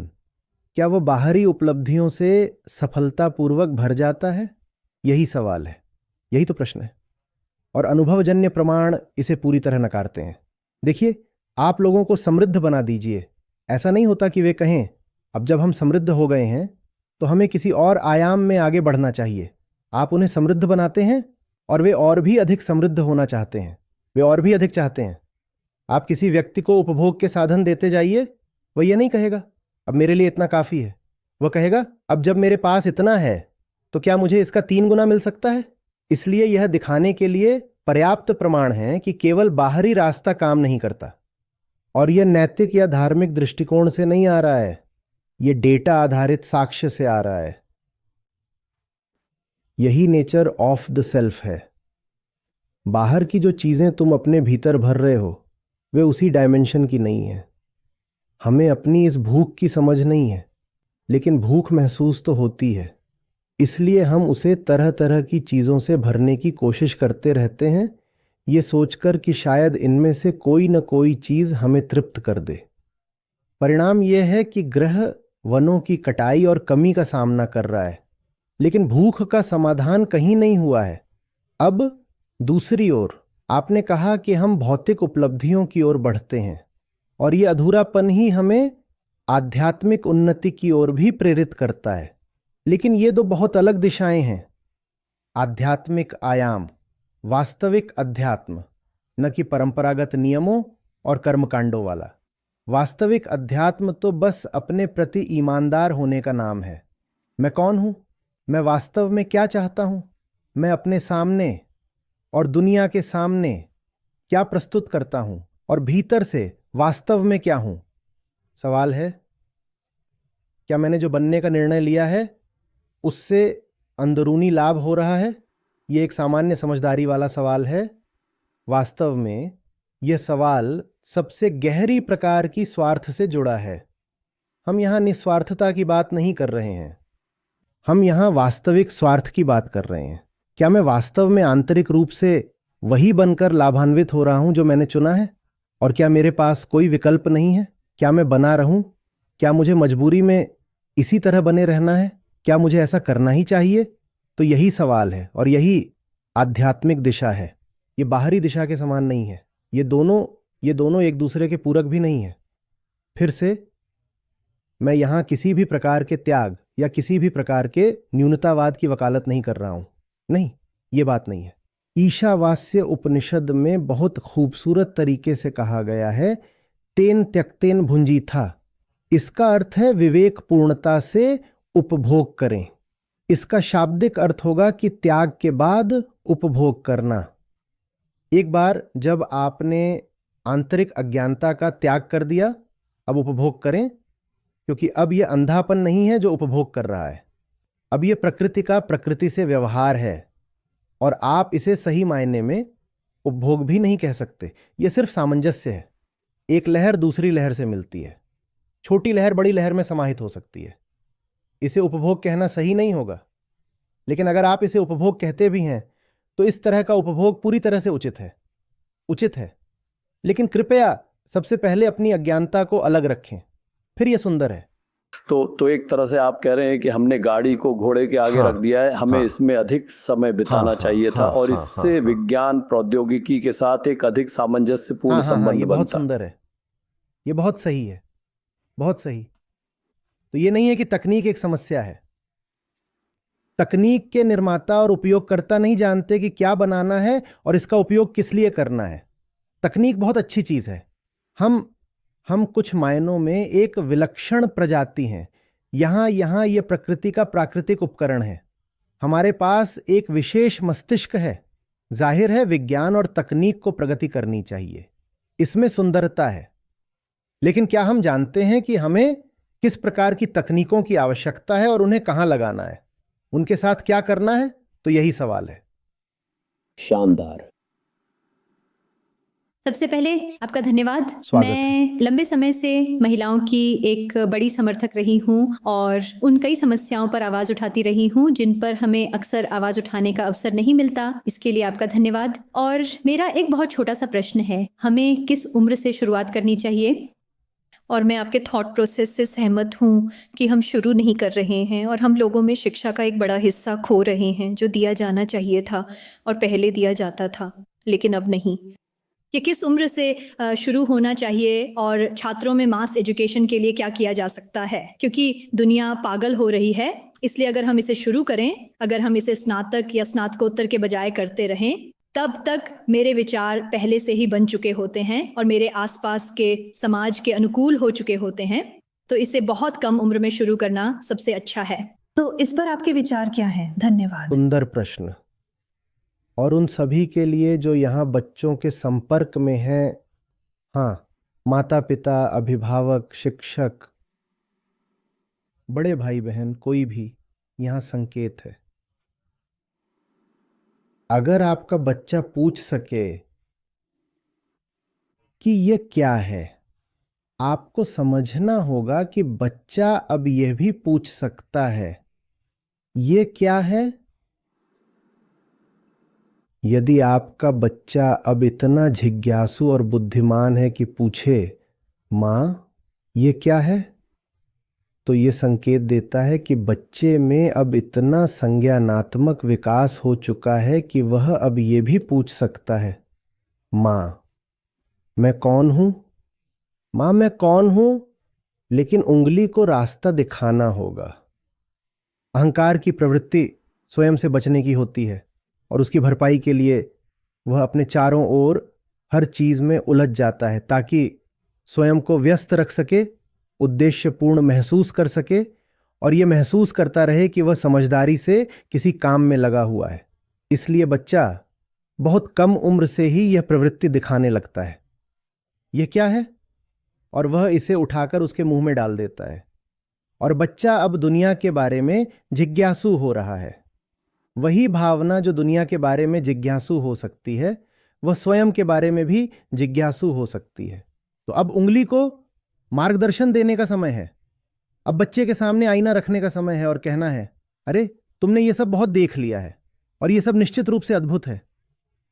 क्या वह बाहरी उपलब्धियों से सफलतापूर्वक भर जाता है? यही सवाल है, यही तो प्रश्न है। और अनुभवजन्य प्रमाण इसे पूरी तरह नकारते हैं। देखिए, आप लोगों को समृद्ध बना दीजिए। ऐसा नहीं होता कि वे कहें अब जब हम समृद्ध हो गए हैं तो हमें किसी और आयाम में आगे बढ़ना चाहिए। आप उन्हें समृद्ध बनाते हैं और वे और भी अधिक समृद्ध होना चाहते हैं, वे और भी अधिक चाहते हैं। आप किसी व्यक्ति को उपभोग के साधन देते जाइए, वह ये नहीं कहेगा अब मेरे लिए इतना काफ़ी है। वह कहेगा अब जब मेरे पास इतना है तो क्या मुझे इसका 3 गुना मिल सकता है? इसलिए यह दिखाने के लिए पर्याप्त प्रमाण है कि केवल बाहरी रास्ता काम नहीं करता। और यह नैतिक या धार्मिक दृष्टिकोण से नहीं आ रहा है, यह डेटा आधारित साक्ष्य से आ रहा है। यही नेचर ऑफ द सेल्फ है। बाहर की जो चीजें तुम अपने भीतर भर रहे हो वे उसी डायमेंशन की नहीं है। हमें अपनी इस भूख की समझ नहीं है, लेकिन भूख महसूस तो होती है। इसलिए हम उसे तरह तरह की चीजों से भरने की कोशिश करते रहते हैं, ये सोचकर कि शायद इनमें से कोई न कोई चीज हमें तृप्त कर दे। परिणाम यह है कि ग्रह वनों की कटाई और कमी का सामना कर रहा है, लेकिन भूख का समाधान कहीं नहीं हुआ है। अब दूसरी ओर आपने कहा कि हम भौतिक उपलब्धियों की ओर बढ़ते हैं और ये अधूरापन ही हमें आध्यात्मिक उन्नति की ओर भी प्रेरित करता है। लेकिन ये दो बहुत अलग दिशाएं हैं। आध्यात्मिक आयाम, वास्तविक अध्यात्म, न कि परंपरागत नियमों और कर्मकांडों वाला। वास्तविक अध्यात्म तो बस अपने प्रति ईमानदार होने का नाम है। मैं कौन हूं? मैं वास्तव में क्या चाहता हूं? मैं अपने सामने और दुनिया के सामने क्या प्रस्तुत करता हूं और भीतर से वास्तव में क्या हूं? सवाल है, क्या मैंने जो बनने का निर्णय लिया है उससे अंदरूनी लाभ हो रहा है? यह एक सामान्य समझदारी वाला सवाल है। वास्तव में यह सवाल सबसे गहरी प्रकार की स्वार्थ से जुड़ा है। हम यहां निस्वार्थता की बात नहीं कर रहे हैं, हम यहां वास्तविक स्वार्थ की बात कर रहे हैं। क्या मैं वास्तव में आंतरिक रूप से वही बनकर लाभान्वित हो रहा हूं जो मैंने चुना है? और क्या मेरे पास कोई विकल्प नहीं है? क्या मैं बना रहूं? क्या मुझे मजबूरी में इसी तरह बने रहना है? क्या मुझे ऐसा करना ही चाहिए? तो यही सवाल है और यही आध्यात्मिक दिशा है। ये बाहरी दिशा के समान नहीं है। ये दोनों एक दूसरे के पूरक भी नहीं है। फिर से मैं यहां किसी भी प्रकार के त्याग या किसी भी प्रकार के न्यूनतावाद की वकालत नहीं कर रहा हूं। नहीं, ये बात नहीं है। ईशावास्य उपनिषद में बहुत खूबसूरत तरीके से कहा गया है, तेन त्यक्तेन भुंजी था। इसका अर्थ है विवेक पूर्णता से उपभोग करें। इसका शाब्दिक अर्थ होगा कि त्याग के बाद उपभोग करना। एक बार जब आपने आंतरिक अज्ञानता का त्याग कर दिया, अब उपभोग करें, क्योंकि अब यह अंधापन नहीं है जो उपभोग कर रहा है। अब यह प्रकृति का प्रकृति से व्यवहार है और आप इसे सही मायने में उपभोग भी नहीं कह सकते। यह सिर्फ सामंजस्य है। एक लहर दूसरी लहर से मिलती है। छोटी लहर बड़ी लहर में समाहित हो सकती है। इसे उपभोग कहना सही नहीं होगा, लेकिन अगर आप इसे उपभोग कहते भी हैं तो इस तरह का उपभोग पूरी तरह से उचित है। लेकिन कृपया सबसे पहले अपनी अज्ञानता को अलग रखें, फिर यह सुंदर है। तो एक तरह से आप कह रहे हैं कि हमने गाड़ी को घोड़े के आगे रख दिया है, हमें इसमें अधिक समय बिताना चाहिए था और इससे विज्ञान प्रौद्योगिकी के साथ एक अधिक सामंजस्यपूर्ण संबंध ये बहुत सुंदर है, ये बहुत सही है, बहुत सही। तो ये नहीं है कि तकनीक एक समस्या है। तकनीक के निर्माता और उपयोगकर्ता नहीं जानते कि क्या बनाना है और इसका उपयोग किस लिए करना है। तकनीक बहुत अच्छी चीज है। हम कुछ मायनों में एक विलक्षण प्रजाति हैं। यहां यह प्रकृति का प्राकृतिक उपकरण है। हमारे पास एक विशेष मस्तिष्क है। जाहिर है विज्ञान और तकनीक को प्रगति करनी चाहिए, इसमें सुंदरता है। लेकिन क्या हम जानते हैं कि हमें किस प्रकार की तकनीकों की आवश्यकता है और उन्हें कहां लगाना है, उनके साथ क्या करना है? तो यही सवाल है। शानदार। सबसे पहले आपका धन्यवाद। मैं लंबे समय से महिलाओं की एक बड़ी समर्थक रही हूं और उन कई समस्याओं पर आवाज़ उठाती रही हूं जिन पर हमें अक्सर आवाज़ उठाने का अवसर नहीं मिलता। इसके लिए आपका धन्यवाद। और मेरा एक बहुत छोटा सा प्रश्न है, हमें किस उम्र से शुरुआत करनी चाहिए? और मैं आपके थॉट प्रोसेस से सहमत हूँ कि हम शुरू नहीं कर रहे हैं और हम लोगों में शिक्षा का एक बड़ा हिस्सा खो रहे हैं जो दिया जाना चाहिए था और पहले दिया जाता था, लेकिन अब नहीं। कि किस उम्र से शुरू होना चाहिए और छात्रों में मास एजुकेशन के लिए क्या किया जा सकता है, क्योंकि दुनिया पागल हो रही है। इसलिए अगर हम इसे शुरू करें, अगर हम इसे स्नातक या स्नातकोत्तर के बजाय करते रहें, तब तक मेरे विचार पहले से ही बन चुके होते हैं और मेरे आसपास के समाज के अनुकूल हो चुके होते हैं। तो इसे बहुत कम उम्र में शुरू करना सबसे अच्छा है। तो इस पर आपके विचार क्या हैं? धन्यवाद। सुंदर प्रश्न। और उन सभी के लिए जो यहाँ बच्चों के संपर्क में हैं, हाँ, माता पिता, अभिभावक, शिक्षक, बड़े भाई बहन, कोई भी, यहाँ संकेत है। अगर आपका बच्चा पूछ सके कि ये क्या है, आपको समझना होगा कि बच्चा अब यह भी पूछ सकता है, ये क्या है? यदि आपका बच्चा अब इतना जिज्ञासु और बुद्धिमान है कि पूछे, माँ ये क्या है? तो ये संकेत देता है कि बच्चे में अब इतना संज्ञानात्मक विकास हो चुका है कि वह अब ये भी पूछ सकता है, माँ मैं कौन हूं? माँ मैं कौन हूं? लेकिन उंगली को रास्ता दिखाना होगा। अहंकार की प्रवृत्ति स्वयं से बचने की होती है और उसकी भरपाई के लिए वह अपने चारों ओर हर चीज में उलझ जाता है ताकि स्वयं को व्यस्त रख सके, उद्देश्यपूर्ण महसूस कर सके और यह महसूस करता रहे कि वह समझदारी से किसी काम में लगा हुआ है। इसलिए बच्चा बहुत कम उम्र से ही यह प्रवृत्ति दिखाने लगता है। यह क्या है? और वह इसे उठाकर उसके मुंह में डाल देता है और बच्चा अब दुनिया के बारे में जिज्ञासु हो रहा है। वही भावना जो दुनिया के बारे में जिज्ञासु हो सकती है वह स्वयं के बारे में भी जिज्ञासु हो सकती है। तो अब उंगली को मार्गदर्शन देने का समय है। अब बच्चे के सामने आईना रखने का समय है और कहना है, अरे तुमने ये सब बहुत देख लिया है और ये सब निश्चित रूप से अद्भुत है,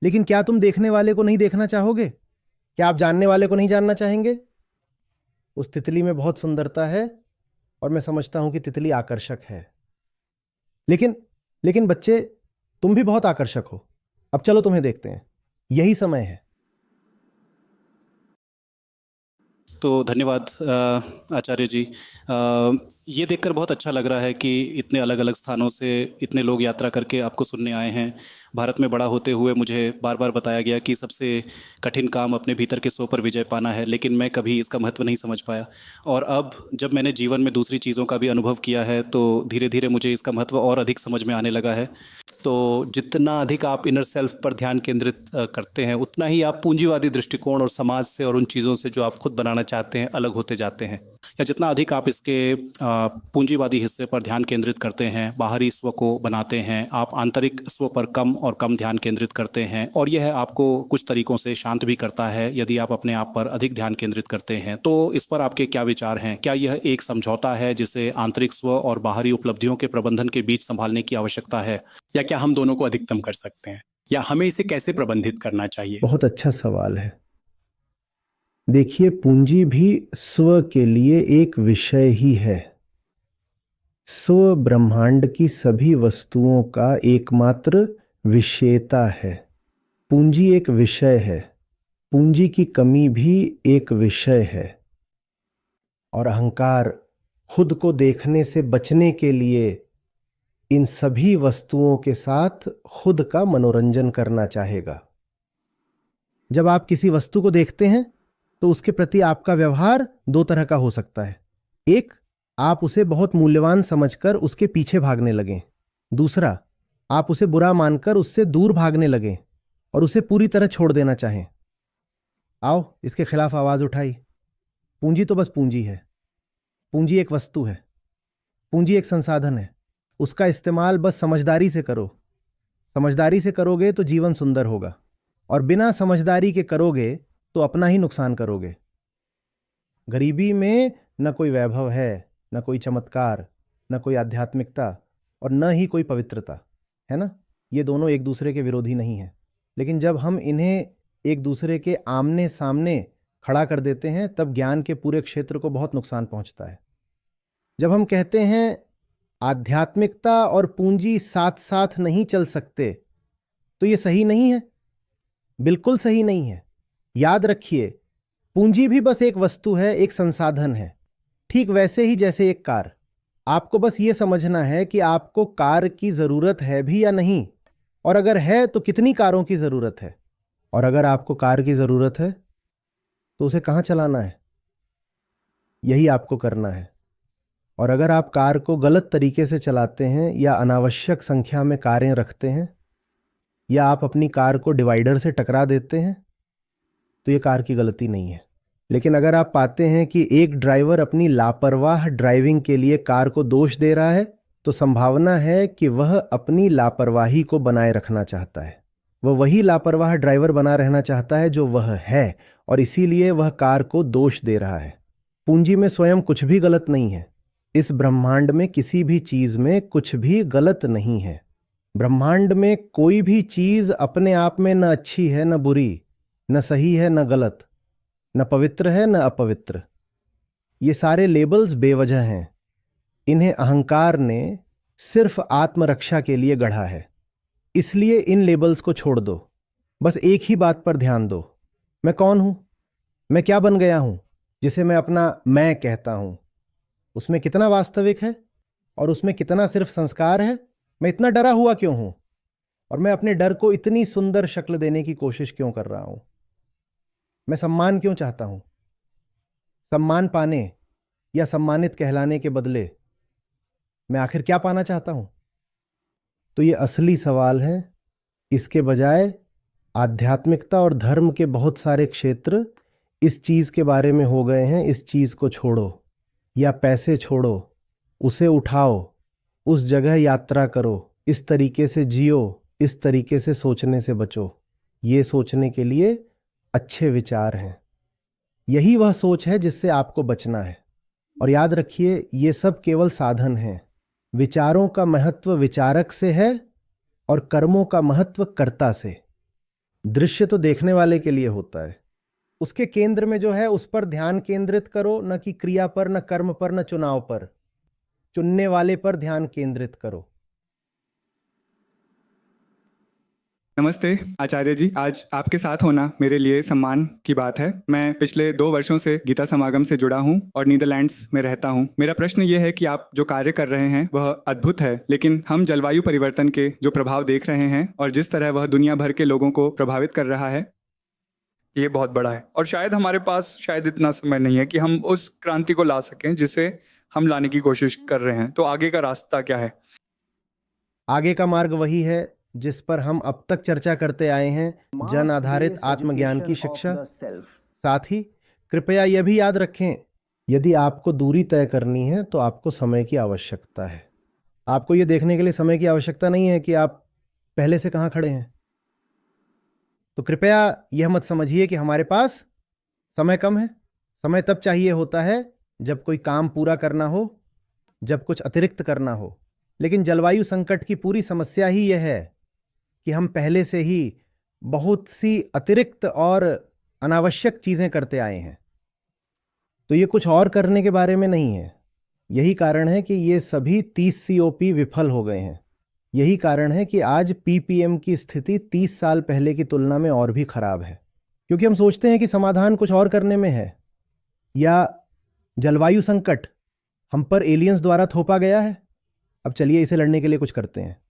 लेकिन क्या तुम देखने वाले को नहीं देखना चाहोगे? क्या आप जानने वाले को नहीं जानना चाहेंगे? उस तितली में बहुत सुंदरता है और मैं समझता हूं कि तितली आकर्षक है, लेकिन बच्चे तुम भी बहुत आकर्षक हो। अब चलो तुम्हें देखते हैं। यही समय है। तो धन्यवाद आचार्य जी। ये देखकर बहुत अच्छा लग रहा है कि इतने अलग अलग स्थानों से इतने लोग यात्रा करके आपको सुनने आए हैं। भारत में बड़ा होते हुए मुझे बार बार बताया गया कि सबसे कठिन काम अपने भीतर के स्व पर विजय पाना है, लेकिन मैं कभी इसका महत्व नहीं समझ पाया। और अब जब मैंने जीवन में दूसरी चीज़ों का भी अनुभव किया है तो धीरे धीरे मुझे इसका महत्व और अधिक समझ में आने लगा है। तो जितना अधिक आप इनर सेल्फ पर ध्यान केंद्रित करते हैं उतना ही आप पूंजीवादी दृष्टिकोण और समाज से और उन चीज़ों से जो आप खुद बनाना चाहते हैं अलग होते जाते हैं। या जितना अधिक आप इसके पूंजीवादी हिस्से पर ध्यान केंद्रित करते हैं, बाहरी स्व को बनाते हैं, आप आंतरिक स्व पर कम और कम ध्यान केंद्रित करते हैं और यह आपको कुछ तरीकों से शांत भी करता है यदि आप अपने आप पर अधिक ध्यान केंद्रित करते हैं। तो इस पर आपके क्या विचार हैं? क्या यह एक समझौता है जिसे आंतरिक स्व और बाहरी उपलब्धियों के प्रबंधन के बीच संभालने की आवश्यकता है, या क्या हम दोनों को अधिकतम कर सकते हैं, या हमें इसे कैसे प्रबंधित करना चाहिए? बहुत अच्छा सवाल है। देखिए, पूंजी भी स्व के लिए एक विषय ही है। स्व ब्रह्मांड की सभी वस्तुओं का एकमात्र विषयता है। पूंजी एक विषय है, पूंजी की कमी भी एक विषय है। और अहंकार खुद को देखने से बचने के लिए इन सभी वस्तुओं के साथ खुद का मनोरंजन करना चाहेगा। जब आप किसी वस्तु को देखते हैं तो उसके प्रति आपका व्यवहार दो तरह का हो सकता है। एक, आप उसे बहुत मूल्यवान समझकर उसके पीछे भागने लगें। दूसरा, आप उसे बुरा मानकर उससे दूर भागने लगें और उसे पूरी तरह छोड़ देना चाहें। आओ इसके खिलाफ आवाज उठाई। पूंजी तो बस पूंजी है। पूंजी एक वस्तु है, पूंजी एक संसाधन है। उसका इस्तेमाल बस समझदारी से करो। समझदारी से करोगे तो जीवन सुंदर होगा, और बिना समझदारी के करोगे तो अपना ही नुकसान करोगे। गरीबी में न कोई वैभव है, न कोई चमत्कार, न कोई आध्यात्मिकता और न ही कोई पवित्रता, है ना? ये दोनों एक दूसरे के विरोधी नहीं हैं। लेकिन जब हम इन्हें एक दूसरे के आमने सामने खड़ा कर देते हैं तब ज्ञान के पूरे क्षेत्र को बहुत नुकसान पहुंचता है। जब हम कहते हैं आध्यात्मिकता और पूंजी साथ साथ नहीं चल सकते, तो ये सही नहीं है, बिल्कुल सही नहीं है। याद रखिए, पूंजी भी बस एक वस्तु है, एक संसाधन है, ठीक वैसे ही जैसे एक कार। आपको बस ये समझना है कि आपको कार की जरूरत है भी या नहीं, और अगर है तो कितनी कारों की जरूरत है। और अगर आपको कार की जरूरत है तो उसे कहाँ चलाना है, यही आपको करना है। और अगर आप कार को गलत तरीके से चलाते हैं या अनावश्यक संख्या में कारें रखते हैं, या आप अपनी कार को डिवाइडर से टकरा देते हैं, तो ये कार की गलती नहीं है। लेकिन अगर आप पाते हैं कि एक ड्राइवर अपनी लापरवाह ड्राइविंग के लिए कार को दोष दे रहा है, तो संभावना है कि वह अपनी लापरवाही को बनाए रखना चाहता है। वह वही लापरवाह ड्राइवर बना रहना चाहता है जो वह है, और इसीलिए वह कार को दोष दे रहा है। पूंजी में स्वयं कुछ भी गलत नहीं है। इस ब्रह्मांड में किसी भी चीज में कुछ भी गलत नहीं है। ब्रह्मांड में कोई भी चीज अपने आप में न अच्छी है न बुरी, न सही है न गलत, न पवित्र है न अपवित्र। ये सारे लेबल्स बेवजह हैं। इन्हें अहंकार ने सिर्फ आत्मरक्षा के लिए गढ़ा है। इसलिए इन लेबल्स को छोड़ दो। बस एक ही बात पर ध्यान दो, मैं कौन हूं, मैं क्या बन गया हूं, जिसे मैं अपना मैं कहता हूं। उसमें कितना वास्तविक है और उसमें कितना सिर्फ संस्कार है। मैं इतना डरा हुआ क्यों हूं और मैं अपने डर को इतनी सुंदर शक्ल देने की कोशिश क्यों कर रहा हूं। मैं सम्मान क्यों चाहता हूं। सम्मान पाने या सम्मानित कहलाने के बदले मैं आखिर क्या पाना चाहता हूं। तो ये असली सवाल है। इसके बजाय आध्यात्मिकता और धर्म के बहुत सारे क्षेत्र इस चीज के बारे में हो गए हैं। इस चीज को छोड़ो या पैसे छोड़ो, उसे उठाओ, उस जगह यात्रा करो, इस तरीके से जियो, इस तरीके से सोचने से बचो। ये सोचने के लिए अच्छे विचार हैं। यही वह सोच है जिससे आपको बचना है। और याद रखिए, ये सब केवल साधन हैं। विचारों का महत्व विचारक से है और कर्मों का महत्व कर्ता से। दृश्य तो देखने वाले के लिए होता है। उसके केंद्र में जो है उस पर ध्यान केंद्रित करो, न कि क्रिया पर, न कर्म पर, न चुनाव पर। चुनने वाले पर ध्यान केंद्रित करो। नमस्ते आचार्य जी, आज आपके साथ होना मेरे लिए सम्मान की बात है। मैं पिछले 2 वर्षों से गीता समागम से जुड़ा हूं और नीदरलैंड्स में रहता हूं। मेरा प्रश्न ये है कि आप जो कार्य कर रहे हैं वह अद्भुत है, लेकिन हम जलवायु परिवर्तन के जो प्रभाव देख रहे हैं और जिस तरह वह दुनिया भर के लोगों को प्रभावित कर रहा है, ये बहुत बड़ा है। और शायद हमारे पास इतना समय नहीं है कि हम उस क्रांति को ला सकें जिसे हम लाने की कोशिश कर रहे हैं। तो आगे का रास्ता क्या है? आगे का मार्ग वही है जिस पर हम अब तक चर्चा करते आए हैं, जन आधारित आत्मज्ञान की शिक्षा। साथ ही कृपया यह भी याद रखें, यदि आपको दूरी तय करनी है तो आपको समय की आवश्यकता है। आपको यह देखने के लिए समय की आवश्यकता नहीं है कि आप पहले से कहाँ खड़े हैं। तो कृपया यह मत समझिए कि हमारे पास समय कम है। समय तब चाहिए होता है जब कोई काम पूरा करना हो, जब कुछ अतिरिक्त करना हो। लेकिन जलवायु संकट की पूरी समस्या ही यह है कि हम पहले से ही बहुत सी अतिरिक्त और अनावश्यक चीजें करते आए हैं। तो ये कुछ और करने के बारे में नहीं है। यही कारण है कि ये सभी 30 COP विफल हो गए हैं। यही कारण है कि आज PPM की स्थिति 30 साल पहले की तुलना में और भी खराब है, क्योंकि हम सोचते हैं कि समाधान कुछ और करने में है, या जलवायु संकट हम पर एलियंस द्वारा थोपा गया है, अब चलिए इसे लड़ने के लिए कुछ करते हैं।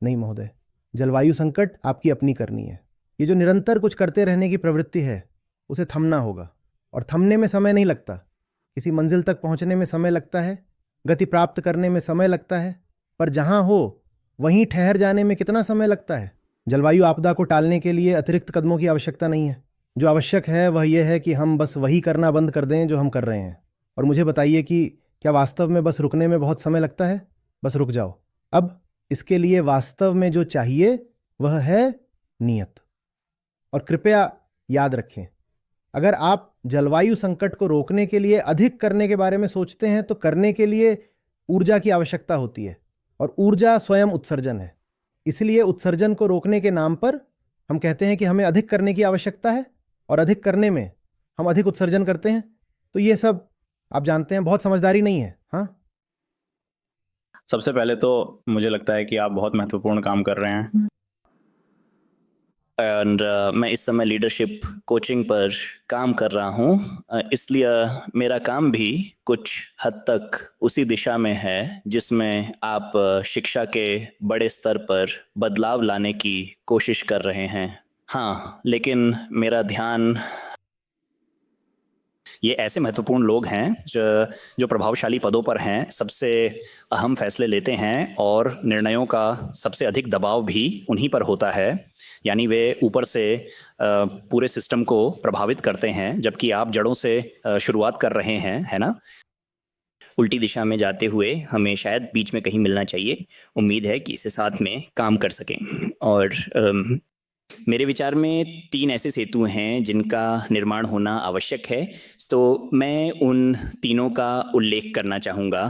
नहीं महोदय, जलवायु संकट आपकी अपनी करनी है। ये जो निरंतर कुछ करते रहने की प्रवृत्ति है, उसे थमना होगा। और थमने में समय नहीं लगता, किसी मंजिल तक पहुंचने में समय लगता है, गति प्राप्त करने में समय लगता है, पर जहां हो वहीं ठहर जाने में कितना समय लगता है। जलवायु आपदा को टालने के लिए अतिरिक्त कदमों की आवश्यकता नहीं है। जो आवश्यक है वह यह है कि हम बस वही करना बंद कर दें जो हम कर रहे हैं। और मुझे बताइए कि क्या वास्तव में बस रुकने में बहुत समय लगता है? बस रुक जाओ। अब इसके लिए वास्तव में जो चाहिए वह है नियत। और कृपया याद रखें, अगर आप जलवायु संकट को रोकने के लिए अधिक करने के बारे में सोचते हैं तो करने के लिए ऊर्जा की आवश्यकता होती है, और ऊर्जा स्वयं उत्सर्जन है। इसलिए उत्सर्जन को रोकने के नाम पर हम कहते हैं कि हमें अधिक करने की आवश्यकता है, और अधिक करने में हम अधिक उत्सर्जन करते हैं। तो ये सब आप जानते हैं, बहुत समझदारी नहीं है। हाँ, सबसे पहले तो मुझे लगता है कि आप बहुत महत्वपूर्ण काम कर रहे हैं। एंड मैं इस समय लीडरशिप कोचिंग पर काम कर रहा हूँ, इसलिए मेरा काम भी कुछ हद तक उसी दिशा में है जिसमें आप शिक्षा के बड़े स्तर पर बदलाव लाने की कोशिश कर रहे हैं। हाँ, लेकिन मेरा ध्यान, ये ऐसे महत्वपूर्ण लोग हैं जो प्रभावशाली पदों पर हैं, सबसे अहम फैसले लेते हैं और निर्णयों का सबसे अधिक दबाव भी उन्हीं पर होता है। यानी वे ऊपर से पूरे सिस्टम को प्रभावित करते हैं, जबकि आप जड़ों से शुरुआत कर रहे हैं, है ना? उल्टी दिशा में जाते हुए हमें शायद बीच में कहीं मिलना चाहिए। उम्मीद है कि इसे साथ में काम कर सकें। और मेरे विचार में 3 ऐसे सेतु हैं जिनका निर्माण होना आवश्यक है, तो मैं उन तीनों का उल्लेख करना चाहूँगा।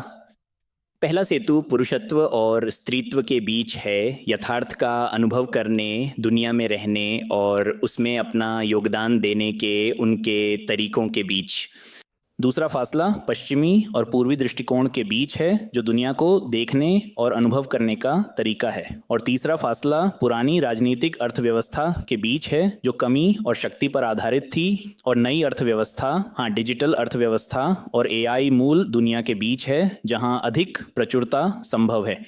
पहला सेतु पुरुषत्व और स्त्रीत्व के बीच है, यथार्थ का अनुभव करने, दुनिया में रहने और उसमें अपना योगदान देने के उनके तरीकों के बीच। दूसरा फासला पश्चिमी और पूर्वी दृष्टिकोण के बीच है जो दुनिया को देखने और अनुभव करने का तरीका है। और तीसरा फासला पुरानी राजनीतिक अर्थव्यवस्था के बीच है जो कमी और शक्ति पर आधारित थी, और नई अर्थव्यवस्था, डिजिटल अर्थव्यवस्था और एआई मूल दुनिया के बीच है जहां अधिक प्रचुरता संभव है।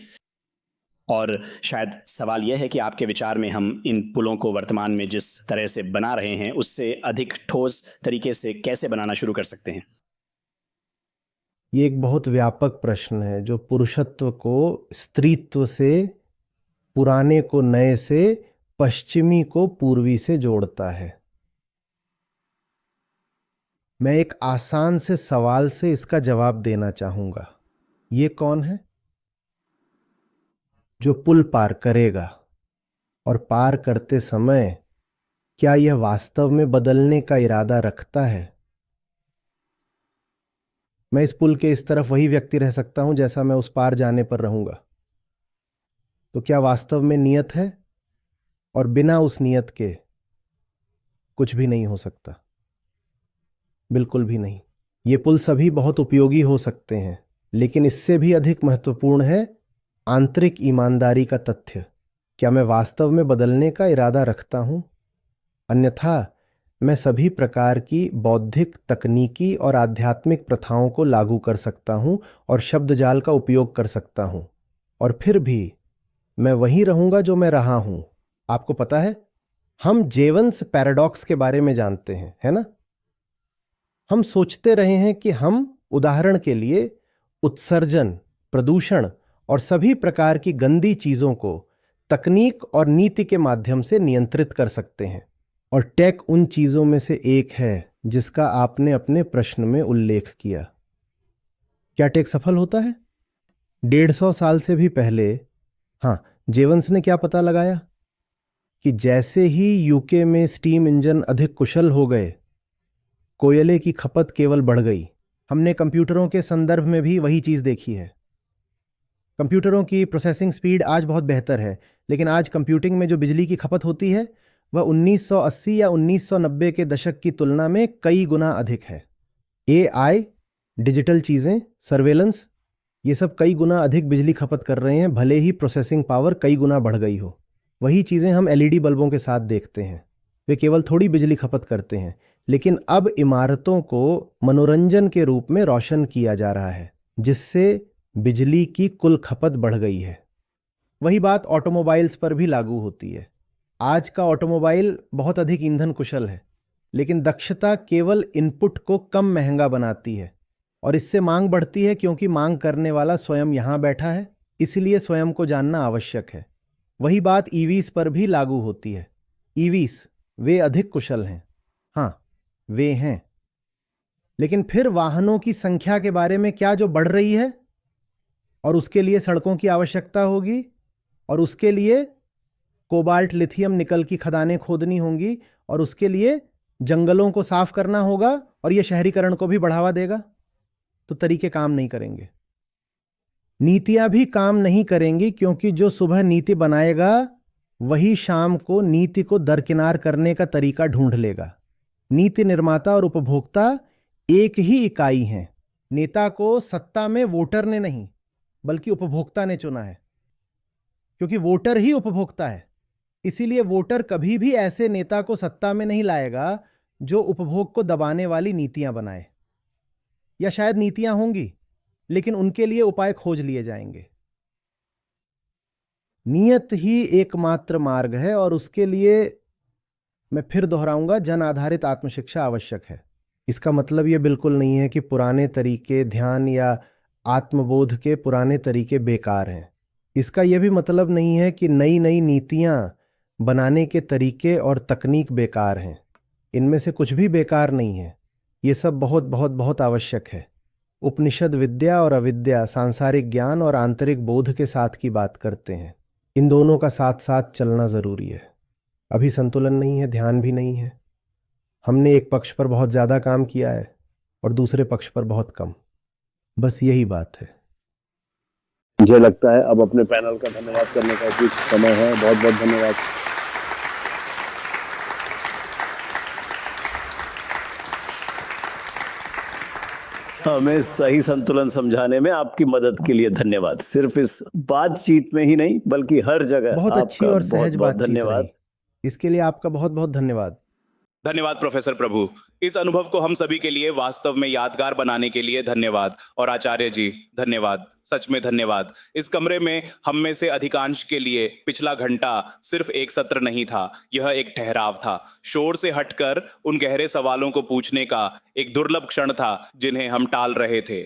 और शायद सवाल यह है कि आपके विचार में हम इन पुलों को वर्तमान में जिस तरह से बना रहे हैं उससे अधिक ठोस तरीके से कैसे बनाना शुरू कर सकते हैं? ये एक बहुत व्यापक प्रश्न है जो पुरुषत्व को स्त्रीत्व से, पुराने को नए से, पश्चिमी को पूर्वी से जोड़ता है। मैं एक आसान से सवाल से इसका जवाब देना चाहूंगा। ये कौन है जो पुल पार करेगा, और पार करते समय क्या यह वास्तव में बदलने का इरादा रखता है? मैं इस पुल के इस तरफ वही व्यक्ति रह सकता हूं जैसा मैं उस पार जाने पर रहूंगा। तो क्या वास्तव में नियत है? और बिना उस नियत के कुछ भी नहीं हो सकता, बिल्कुल भी नहीं। ये पुल सभी बहुत उपयोगी हो सकते हैं, लेकिन इससे भी अधिक महत्वपूर्ण है आंतरिक ईमानदारी का तथ्य। क्या मैं वास्तव में बदलने का इरादा रखता हूं? अन्यथा मैं सभी प्रकार की बौद्धिक, तकनीकी और आध्यात्मिक प्रथाओं को लागू कर सकता हूं और शब्दजाल का उपयोग कर सकता हूं, और फिर भी मैं वहीं रहूंगा जो मैं रहा हूं। आपको पता है, हम जेवंस पैराडॉक्स के बारे में जानते हैं, है ना? हम सोचते रहे हैं कि हम, उदाहरण के लिए, उत्सर्जन, प्रदूषण और सभी प्रकार की गंदी चीजों को तकनीक और नीति के माध्यम से नियंत्रित कर सकते हैं। और टेक उन चीजों में से एक है जिसका आपने अपने प्रश्न में उल्लेख किया। क्या टेक सफल होता है? 150 साल से भी पहले जेवंस ने क्या पता लगाया कि जैसे ही यूके में स्टीम इंजन अधिक कुशल हो गए, कोयले की खपत केवल बढ़ गई। हमने कंप्यूटरों के संदर्भ में भी वही चीज देखी है। कंप्यूटरों की प्रोसेसिंग स्पीड आज बहुत बेहतर है, लेकिन आज कंप्यूटिंग में जो बिजली की खपत होती है वह 1980 या 1990 के दशक की तुलना में कई गुना अधिक है। एआई, डिजिटल चीज़ें, सर्वेलेंस, ये सब कई गुना अधिक बिजली खपत कर रहे हैं, भले ही प्रोसेसिंग पावर कई गुना बढ़ गई हो। वही चीज़ें हम एलईडी बल्बों के साथ देखते हैं, वे केवल थोड़ी बिजली खपत करते हैं, लेकिन अब इमारतों को मनोरंजन के रूप में रोशन किया जा रहा है, जिससे बिजली की कुल खपत बढ़ गई है। वही बात ऑटोमोबाइल्स पर भी लागू होती है। आज का ऑटोमोबाइल बहुत अधिक ईंधन कुशल है, लेकिन दक्षता केवल इनपुट को कम महंगा बनाती है, और इससे मांग बढ़ती है क्योंकि मांग करने वाला स्वयं यहां बैठा है, इसलिए स्वयं को जानना आवश्यक है। वही बात ईवीस पर भी लागू होती है। ईवीस, वे अधिक कुशल हैं, वे हैं, लेकिन फिर वाहनों की संख्या के बारे में क्या जो बढ़ रही है, और उसके लिए सड़कों की आवश्यकता होगी, और उसके लिए कोबाल्ट, लिथियम, निकल की खदानें खोदनी होंगी, और उसके लिए जंगलों को साफ करना होगा, और यह शहरीकरण को भी बढ़ावा देगा। तो तरीके काम नहीं करेंगे, नीतियां भी काम नहीं करेंगी, क्योंकि जो सुबह नीति बनाएगा वही शाम को नीति को दरकिनार करने का तरीका ढूंढ लेगा। नीति निर्माता और उपभोक्ता एक ही इकाई हैं। नेता को सत्ता में वोटर ने नहीं, बल्कि उपभोक्ता ने चुना है, क्योंकि वोटर ही उपभोक्ता है। इसीलिए वोटर कभी भी ऐसे नेता को सत्ता में नहीं लाएगा जो उपभोग को दबाने वाली नीतियां बनाए। या शायद नीतियां होंगी, लेकिन उनके लिए उपाय खोज लिए जाएंगे। नियत ही एकमात्र मार्ग है, और उसके लिए मैं फिर दोहराऊंगा, जन आधारित आत्मशिक्षा आवश्यक है। इसका मतलब यह बिल्कुल नहीं है कि पुराने तरीके, ध्यान या आत्मबोध के पुराने तरीके बेकार हैं। इसका यह भी मतलब नहीं है कि नई नई नीतियां बनाने के तरीके और तकनीक बेकार हैं। इनमें से कुछ भी बेकार नहीं है। ये सब बहुत बहुत बहुत आवश्यक है। उपनिषद विद्या और अविद्या, सांसारिक ज्ञान और आंतरिक बोध के साथ की बात करते हैं। इन दोनों का साथ साथ चलना जरूरी है। अभी संतुलन नहीं है, ध्यान भी नहीं है। हमने एक पक्ष पर बहुत ज्यादा काम किया है और दूसरे पक्ष पर बहुत कम। बस यही बात है। मुझे लगता है अब अपने पैनल का धन्यवाद करने का भी समय है। बहुत बहुत धन्यवाद। हमें सही संतुलन समझाने में आपकी मदद के लिए धन्यवाद। सिर्फ इस बातचीत में ही नहीं बल्कि हर जगह बहुत अच्छी और सहज बातचीत धन्यवाद। रही। इसके लिए आपका बहुत बहुत धन्यवाद। धन्यवाद प्रोफेसर प्रभु। इस अनुभव को हम सभी के लिए वास्तव में यादगार बनाने के लिए धन्यवाद। और आचार्य जी धन्यवाद, सच में धन्यवाद। इस कमरे में हम में से अधिकांश के लिए पिछला घंटा सिर्फ एक सत्र नहीं था, यह एक ठहराव था। शोर से हटकर उन गहरे सवालों को पूछने का एक दुर्लभ क्षण था जिन्हें हम टाल रहे थे।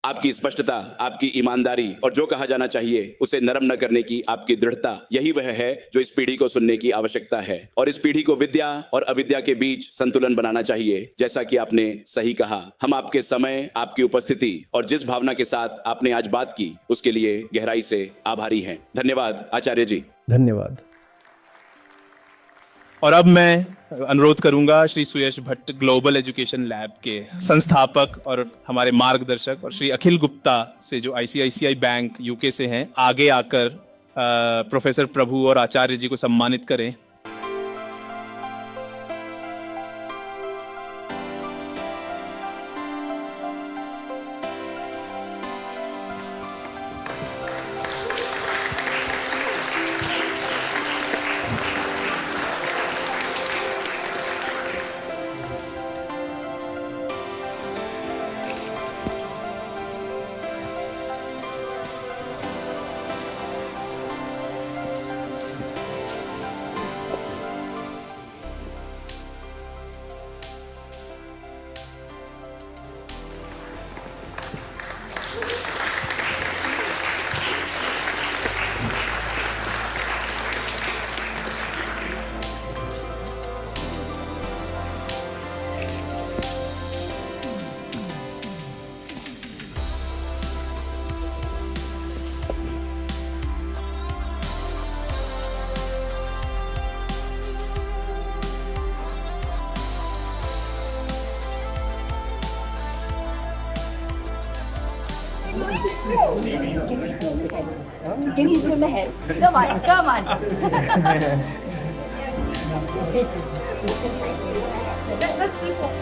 आपकी स्पष्टता, आपकी ईमानदारी और जो कहा जाना चाहिए उसे नरम न करने की आपकी दृढ़ता, यही वह है जो इस पीढ़ी को सुनने की आवश्यकता है। और इस पीढ़ी को विद्या और अविद्या के बीच संतुलन बनाना चाहिए। जैसा कि आपने सही कहा, हम आपके समय, आपकी उपस्थिति और जिस भावना के साथ आपने आज बात की उसके लिए गहराई से आभारी हैं। धन्यवाद आचार्य जी। धन्यवाद। और अब मैं अनुरोध करूंगा श्री सुयश भट्ट, ग्लोबल एजुकेशन लैब के संस्थापक और हमारे मार्गदर्शक, और श्री अखिल गुप्ता से जो ICICI बैंक यूके से हैं, आगे आकर प्रोफेसर प्रभु और आचार्य जी को सम्मानित करें। Can you give me a hand? Come on, come on. Let's keep on.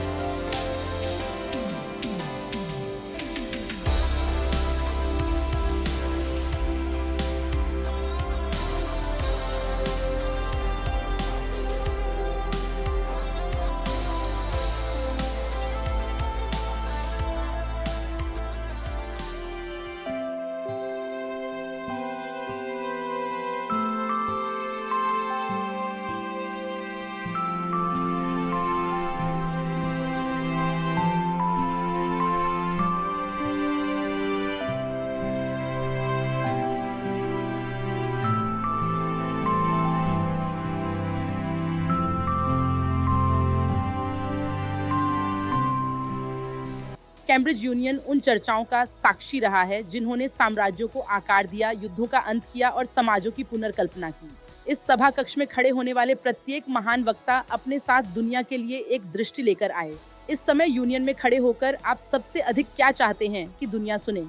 Cambridge union उन चर्चाओं का साक्षी रहा है जिन्होंने साम्राज्यों को आकार दिया, युद्धों का अंत किया और समाजों की पुनर्कल्पना की। इस सभा कक्ष में खड़े होने वाले प्रत्येक महान वक्ता अपने साथ दुनिया के लिए एक दृष्टि लेकर आए। इस समय यूनियन में खड़े होकर आप सबसे अधिक क्या चाहते हैं कि दुनिया सुने?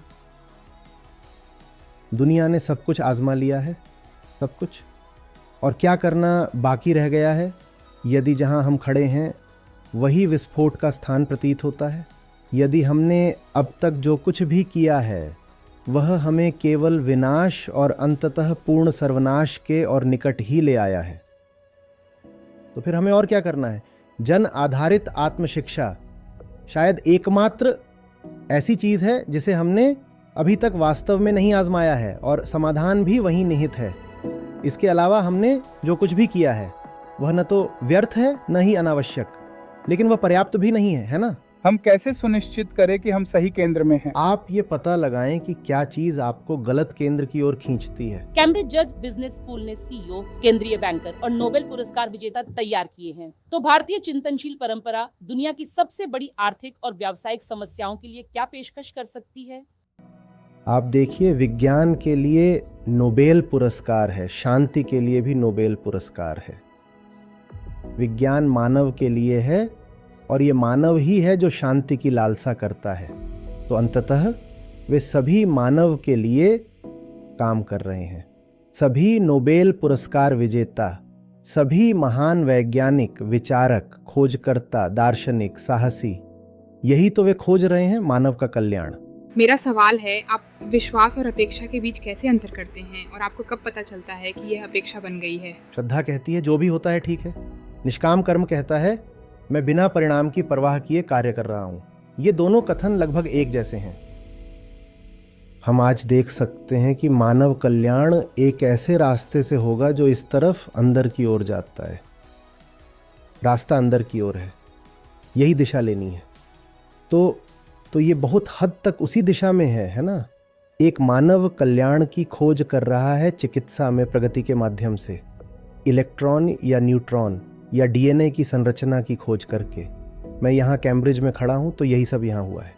दुनिया ने सब कुछ आजमा लिया है, सब कुछ, और क्या करना बाकी रह गया है? यदि जहां हम खड़े हैं वही विस्फोट का स्थान प्रतीत होता है, यदि हमने अब तक जो कुछ भी किया है वह हमें केवल विनाश और अंततः पूर्ण सर्वनाश के और निकट ही ले आया है, तो फिर हमें और क्या करना है? जन आधारित आत्मशिक्षा शायद एकमात्र ऐसी चीज है जिसे हमने अभी तक वास्तव में नहीं आजमाया है, और समाधान भी वहीं निहित है। इसके अलावा हमने जो कुछ भी किया है वह न तो व्यर्थ है न ही अनावश्यक, लेकिन वह पर्याप्त भी नहीं है, है ना? हम कैसे सुनिश्चित करें कि हम सही केंद्र में हैं? आप ये पता लगाएं कि क्या चीज आपको गलत केंद्र की ओर खींचती है। कैम्ब्रिज जज बिजनेस स्कूल ने CEO, केंद्रीय बैंकर और नोबेल पुरस्कार विजेता तैयार किए हैं। तो भारतीय चिंतनशील परंपरा दुनिया की सबसे बड़ी आर्थिक और व्यावसायिक समस्याओं के लिए क्या पेशकश कर सकती है? आप देखिए, विज्ञान के लिए नोबेल पुरस्कार है, शांति के लिए भी नोबेल पुरस्कार है। विज्ञान मानव के लिए है और ये मानव ही है जो शांति की लालसा करता है, तो अंततः वे सभी मानव के लिए काम कर रहे हैं। सभी नोबेल पुरस्कार विजेता, सभी महान वैज्ञानिक, विचारक, खोजकर्ता, दार्शनिक, साहसी, यही तो वे खोज रहे हैं, मानव का कल्याण। मेरा सवाल है, आप विश्वास और अपेक्षा के बीच कैसे अंतर करते हैं और आपको कब पता चलता है कि यह अपेक्षा बन गई है? श्रद्धा कहती है जो भी होता है ठीक है। निष्काम कर्म कहता है मैं बिना परिणाम की परवाह किए कार्य कर रहा हूँ। ये दोनों कथन लगभग एक जैसे हैं। हम आज देख सकते हैं कि मानव कल्याण एक ऐसे रास्ते से होगा जो इस तरफ अंदर की ओर जाता है। रास्ता अंदर की ओर है, यही दिशा लेनी है। तो ये बहुत हद तक उसी दिशा में है ना। एक मानव कल्याण की खोज कर रहा है चिकित्सा में प्रगति के माध्यम से, इलेक्ट्रॉन या न्यूट्रॉन या डीएनए की संरचना की खोज करके। मैं यहाँ कैम्ब्रिज में खड़ा हूँ तो यही सब यहाँ हुआ है।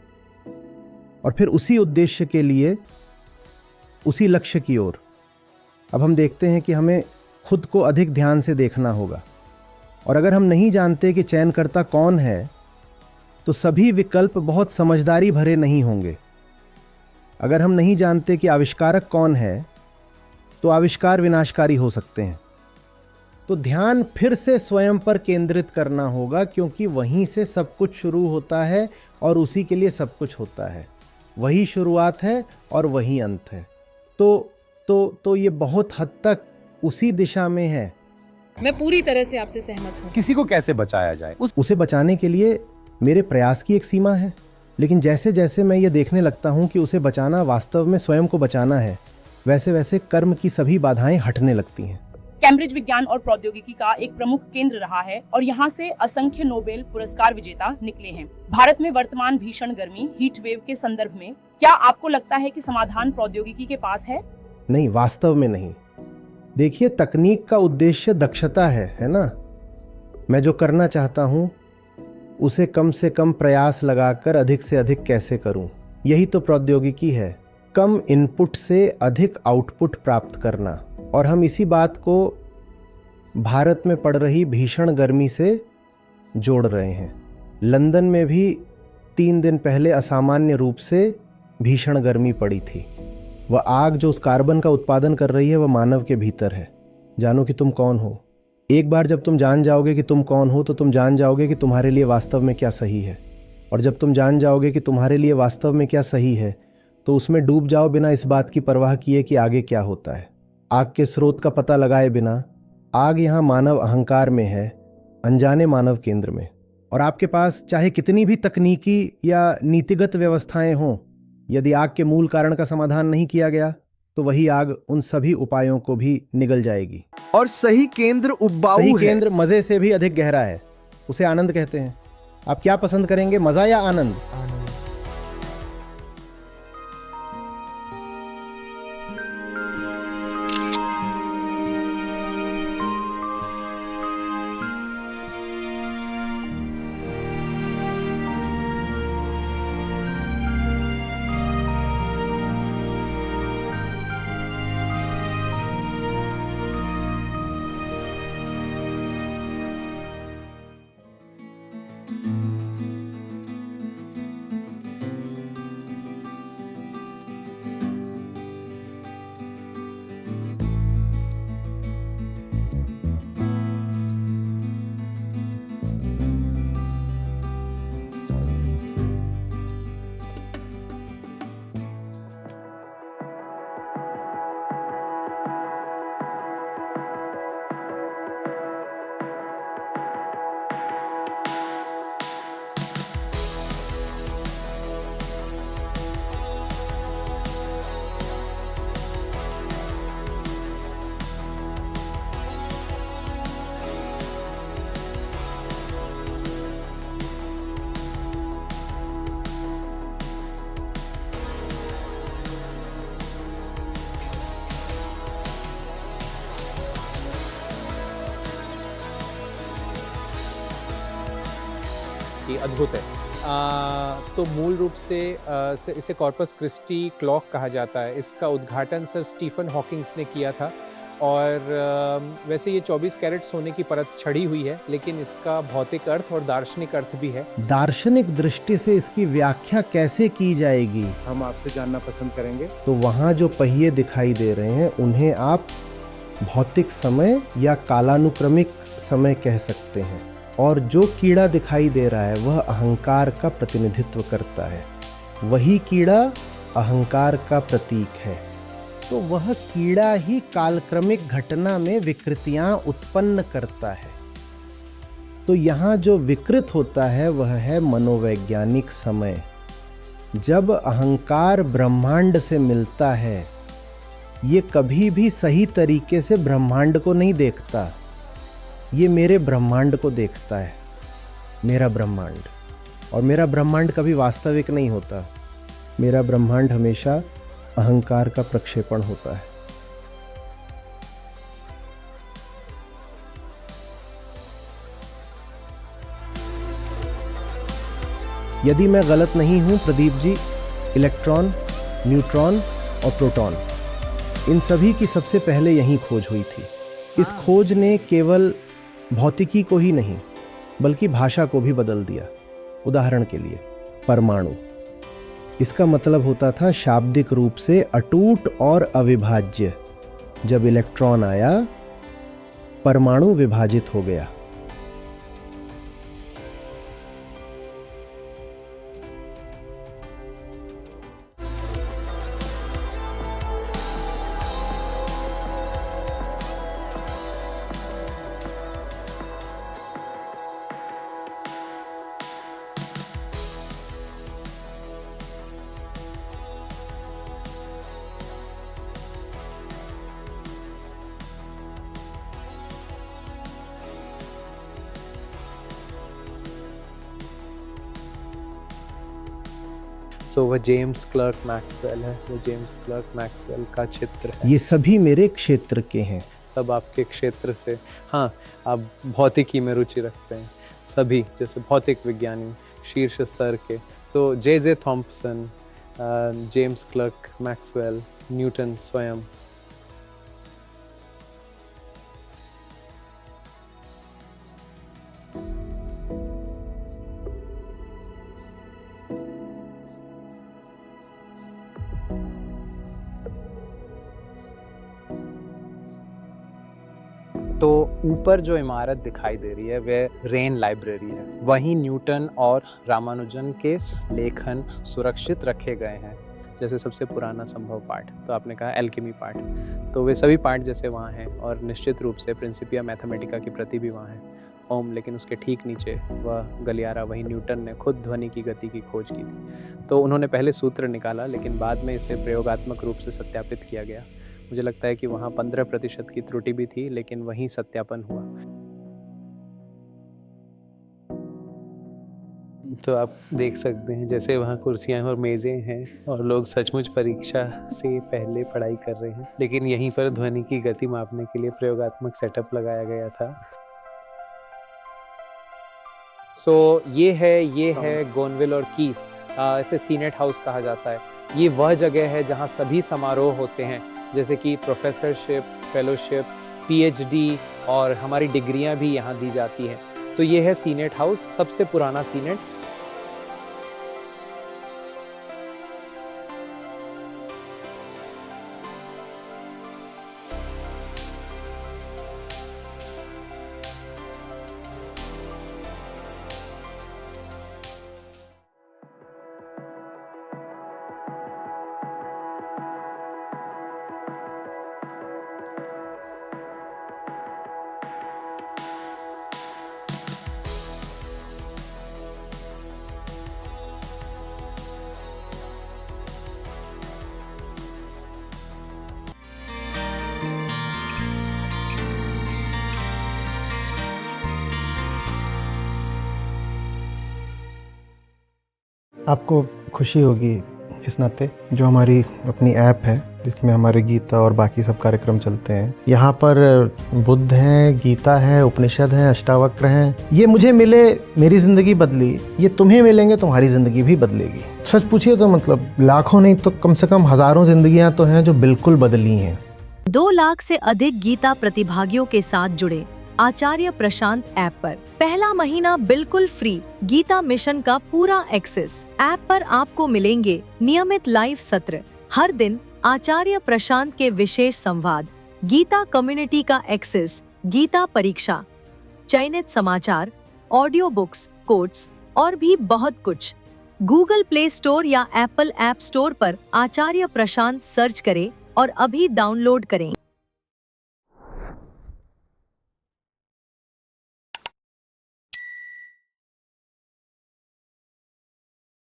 और फिर उसी उद्देश्य के लिए, उसी लक्ष्य की ओर अब हम देखते हैं कि हमें खुद को अधिक ध्यान से देखना होगा। और अगर हम नहीं जानते कि चयनकर्ता कौन है तो सभी विकल्प बहुत समझदारी भरे नहीं होंगे। अगर हम नहीं जानते कि आविष्कारक कौन है तो आविष्कार विनाशकारी हो सकते हैं। तो ध्यान फिर से स्वयं पर केंद्रित करना होगा, क्योंकि वहीं से सब कुछ शुरू होता है और उसी के लिए सब कुछ होता है। वही शुरुआत है और वही अंत है। तो ये बहुत हद तक उसी दिशा में है। मैं पूरी तरह से आपसे सहमत हूँ। किसी को कैसे बचाया जाए? उसे बचाने के लिए मेरे प्रयास की एक सीमा है, लेकिन जैसे जैसे मैं ये देखने लगता हूँ कि उसे बचाना वास्तव में स्वयं को बचाना है, वैसे वैसे कर्म की सभी बाधाएं हटने लगती हैं। कैम्ब्रिज विज्ञान और प्रौद्योगिकी का एक प्रमुख केंद्र रहा है और यहाँ से असंख्य नोबेल पुरस्कार विजेता निकले हैं। भारत में वर्तमान भीषण गर्मी, हीट वेव के संदर्भ में क्या आपको लगता है कि समाधान प्रौद्योगिकी के पास है? नहीं, वास्तव में नहीं। देखिए, तकनीक का उद्देश्य दक्षता है ना। मैं जो करना चाहता हूँ उसे कम से कम प्रयास लगाकर अधिक से अधिक कैसे करूँ, यही तो प्रौद्योगिकी है। कम इनपुट से अधिक आउटपुट प्राप्त करना। और हम इसी बात को भारत में पड़ रही भीषण गर्मी से जोड़ रहे हैं। लंदन में भी 3 दिन पहले असामान्य रूप से भीषण गर्मी पड़ी थी। वह आग जो उस कार्बन का उत्पादन कर रही है वह मानव के भीतर है। जानो कि तुम कौन हो। एक बार जब तुम जान जाओगे कि तुम कौन हो तो तुम जान जाओगे कि तुम्हारे लिए वास्तव में क्या सही है। और जब तुम जान जाओगे कि तुम्हारे लिए वास्तव में क्या सही है तो उसमें डूब जाओ बिना इस बात की परवाह किए कि आगे क्या होता है। आग के स्रोत का पता लगाए बिना। आग यहाँ मानव अहंकार में है, अनजाने मानव केंद्र में। और आपके पास चाहे कितनी भी तकनीकी या नीतिगत व्यवस्थाएं हों, यदि आग के मूल कारण का समाधान नहीं किया गया तो वही आग उन सभी उपायों को भी निगल जाएगी। और सही केंद्र उपबाऊ है। सही केंद्र मजे से भी अधिक गहरा है, उसे आनंद कहते हैं। आप क्या पसंद करेंगे, मजा या आनंद? अद्भुत है। तो मूल रूप से इसे कॉर्पस क्रिस्टी क्लॉक कहा जाता है। इसका उद्घाटन सर स्टीफन हॉकिंग्स ने किया था। और वैसे ये 24 कैरेट सोने की परत छड़ी हुई है, लेकिन इसका भौतिक अर्थ और दार्शनिक अर्थ भी है। दार्शनिक दृष्टि से इसकी व्याख्या कैसे की जाएगी, हम आपसे जानना पसंद करेंगे। तो वहाँ जो पहिए दिखाई दे रहे हैं उन्हें आप भौतिक समय या कालानुक्रमिक समय कह सकते हैं। और जो कीड़ा दिखाई दे रहा है वह अहंकार का प्रतिनिधित्व करता है, वही कीड़ा अहंकार का प्रतीक है। तो वह कीड़ा ही कालक्रमिक घटना में विकृतियां उत्पन्न करता है। तो यहाँ जो विकृत होता है वह है मनोवैज्ञानिक समय। जब अहंकार ब्रह्मांड से मिलता है, ये कभी भी सही तरीके से ब्रह्मांड को नहीं देखता, ये मेरे ब्रह्मांड को देखता है, मेरा ब्रह्मांड। और मेरा ब्रह्मांड कभी वास्तविक नहीं होता, मेरा ब्रह्मांड हमेशा अहंकार का प्रक्षेपण होता है। यदि मैं गलत नहीं हूं प्रदीप जी, इलेक्ट्रॉन, न्यूट्रॉन और प्रोटॉन, इन सभी की सबसे पहले यहीं खोज हुई थी। इस खोज ने केवल भौतिकी को ही नहीं बल्कि भाषा को भी बदल दिया। उदाहरण के लिए परमाणु, इसका मतलब होता था शाब्दिक रूप से अटूट और अविभाज्य। जब इलेक्ट्रॉन आया, परमाणु विभाजित हो गया। सो वह जेम्स क्लर्क मैक्सवेल है, वो जेम्स क्लर्क मैक्सवेल का चित्र है। ये सभी मेरे क्षेत्र के हैं। सब आपके क्षेत्र से। हाँ, आप भौतिकी में रुचि रखते हैं सभी, जैसे भौतिक विज्ञानी शीर्ष स्तर के, तो J Thompson, James Clerk Maxwell, Newton स्वयं। तो ऊपर जो इमारत दिखाई दे रही है वह रेन लाइब्रेरी है। वहीं न्यूटन और रामानुजन के लेखन सुरक्षित रखे गए हैं, जैसे सबसे पुराना संभव पाठ, तो आपने कहा एल्केमी पाठ, तो वे सभी पाठ जैसे वहाँ हैं। और निश्चित रूप से प्रिंसिपिया मैथमेटिका की प्रति भी वहाँ है, ओम, लेकिन उसके ठीक नीचे वह गलियारा, वहीं न्यूटन ने खुद ध्वनि की गति की खोज की थी। तो उन्होंने पहले सूत्र निकाला, लेकिन बाद में इसे प्रयोगात्मक रूप से सत्यापित किया गया। मुझे लगता है कि वहाँ 15% की त्रुटि भी थी, लेकिन वहीं सत्यापन हुआ। तो आप देख सकते हैं जैसे वहाँ कुर्सियाँ और मेज़ें हैं और लोग सचमुच परीक्षा से पहले पढ़ाई कर रहे हैं, लेकिन यहीं पर ध्वनि की गति मापने के लिए प्रयोगात्मक सेटअप लगाया गया था। ये है गोनविल और कीस, इसे सीनेट हाउस कहा जाता है। ये वह जगह है जहाँ सभी समारोह होते हैं, जैसे कि प्रोफेसरशिप, फेलोशिप, पीएचडी और हमारी डिग्रियां भी यहाँ दी जाती हैं। तो ये है सीनेट हाउस, सबसे पुराना सीनेट। आपको खुशी होगी इस नाते जो हमारी अपनी ऐप है जिसमें हमारे गीता और बाकी सब कार्यक्रम चलते हैं। यहाँ पर बुद्ध हैं, गीता है, उपनिषद हैं, अष्टावक्र हैं। ये मुझे मिले, मेरी ज़िंदगी बदली, ये तुम्हें मिलेंगे, तुम्हारी ज़िंदगी भी बदलेगी। सच पूछिए तो मतलब लाखों नहीं तो कम से कम हज़ारों ज़िंदगियाँ तो हैं जो बिल्कुल बदली हैं। 2 लाख से अधिक गीता प्रतिभागियों के साथ जुड़े आचार्य प्रशांत ऐप पर पहला महीना बिल्कुल फ्री गीता मिशन का पूरा एक्सेस। ऐप पर आपको मिलेंगे नियमित लाइव सत्र, हर दिन आचार्य प्रशांत के विशेष संवाद, गीता कम्युनिटी का एक्सेस, गीता परीक्षा, चयनित समाचार ऑडियो बुक्स, कोट्स और भी बहुत कुछ। गूगल प्ले स्टोर या एप्पल ऐप स्टोर पर आचार्य प्रशांत सर्च करें और अभी डाउनलोड करें।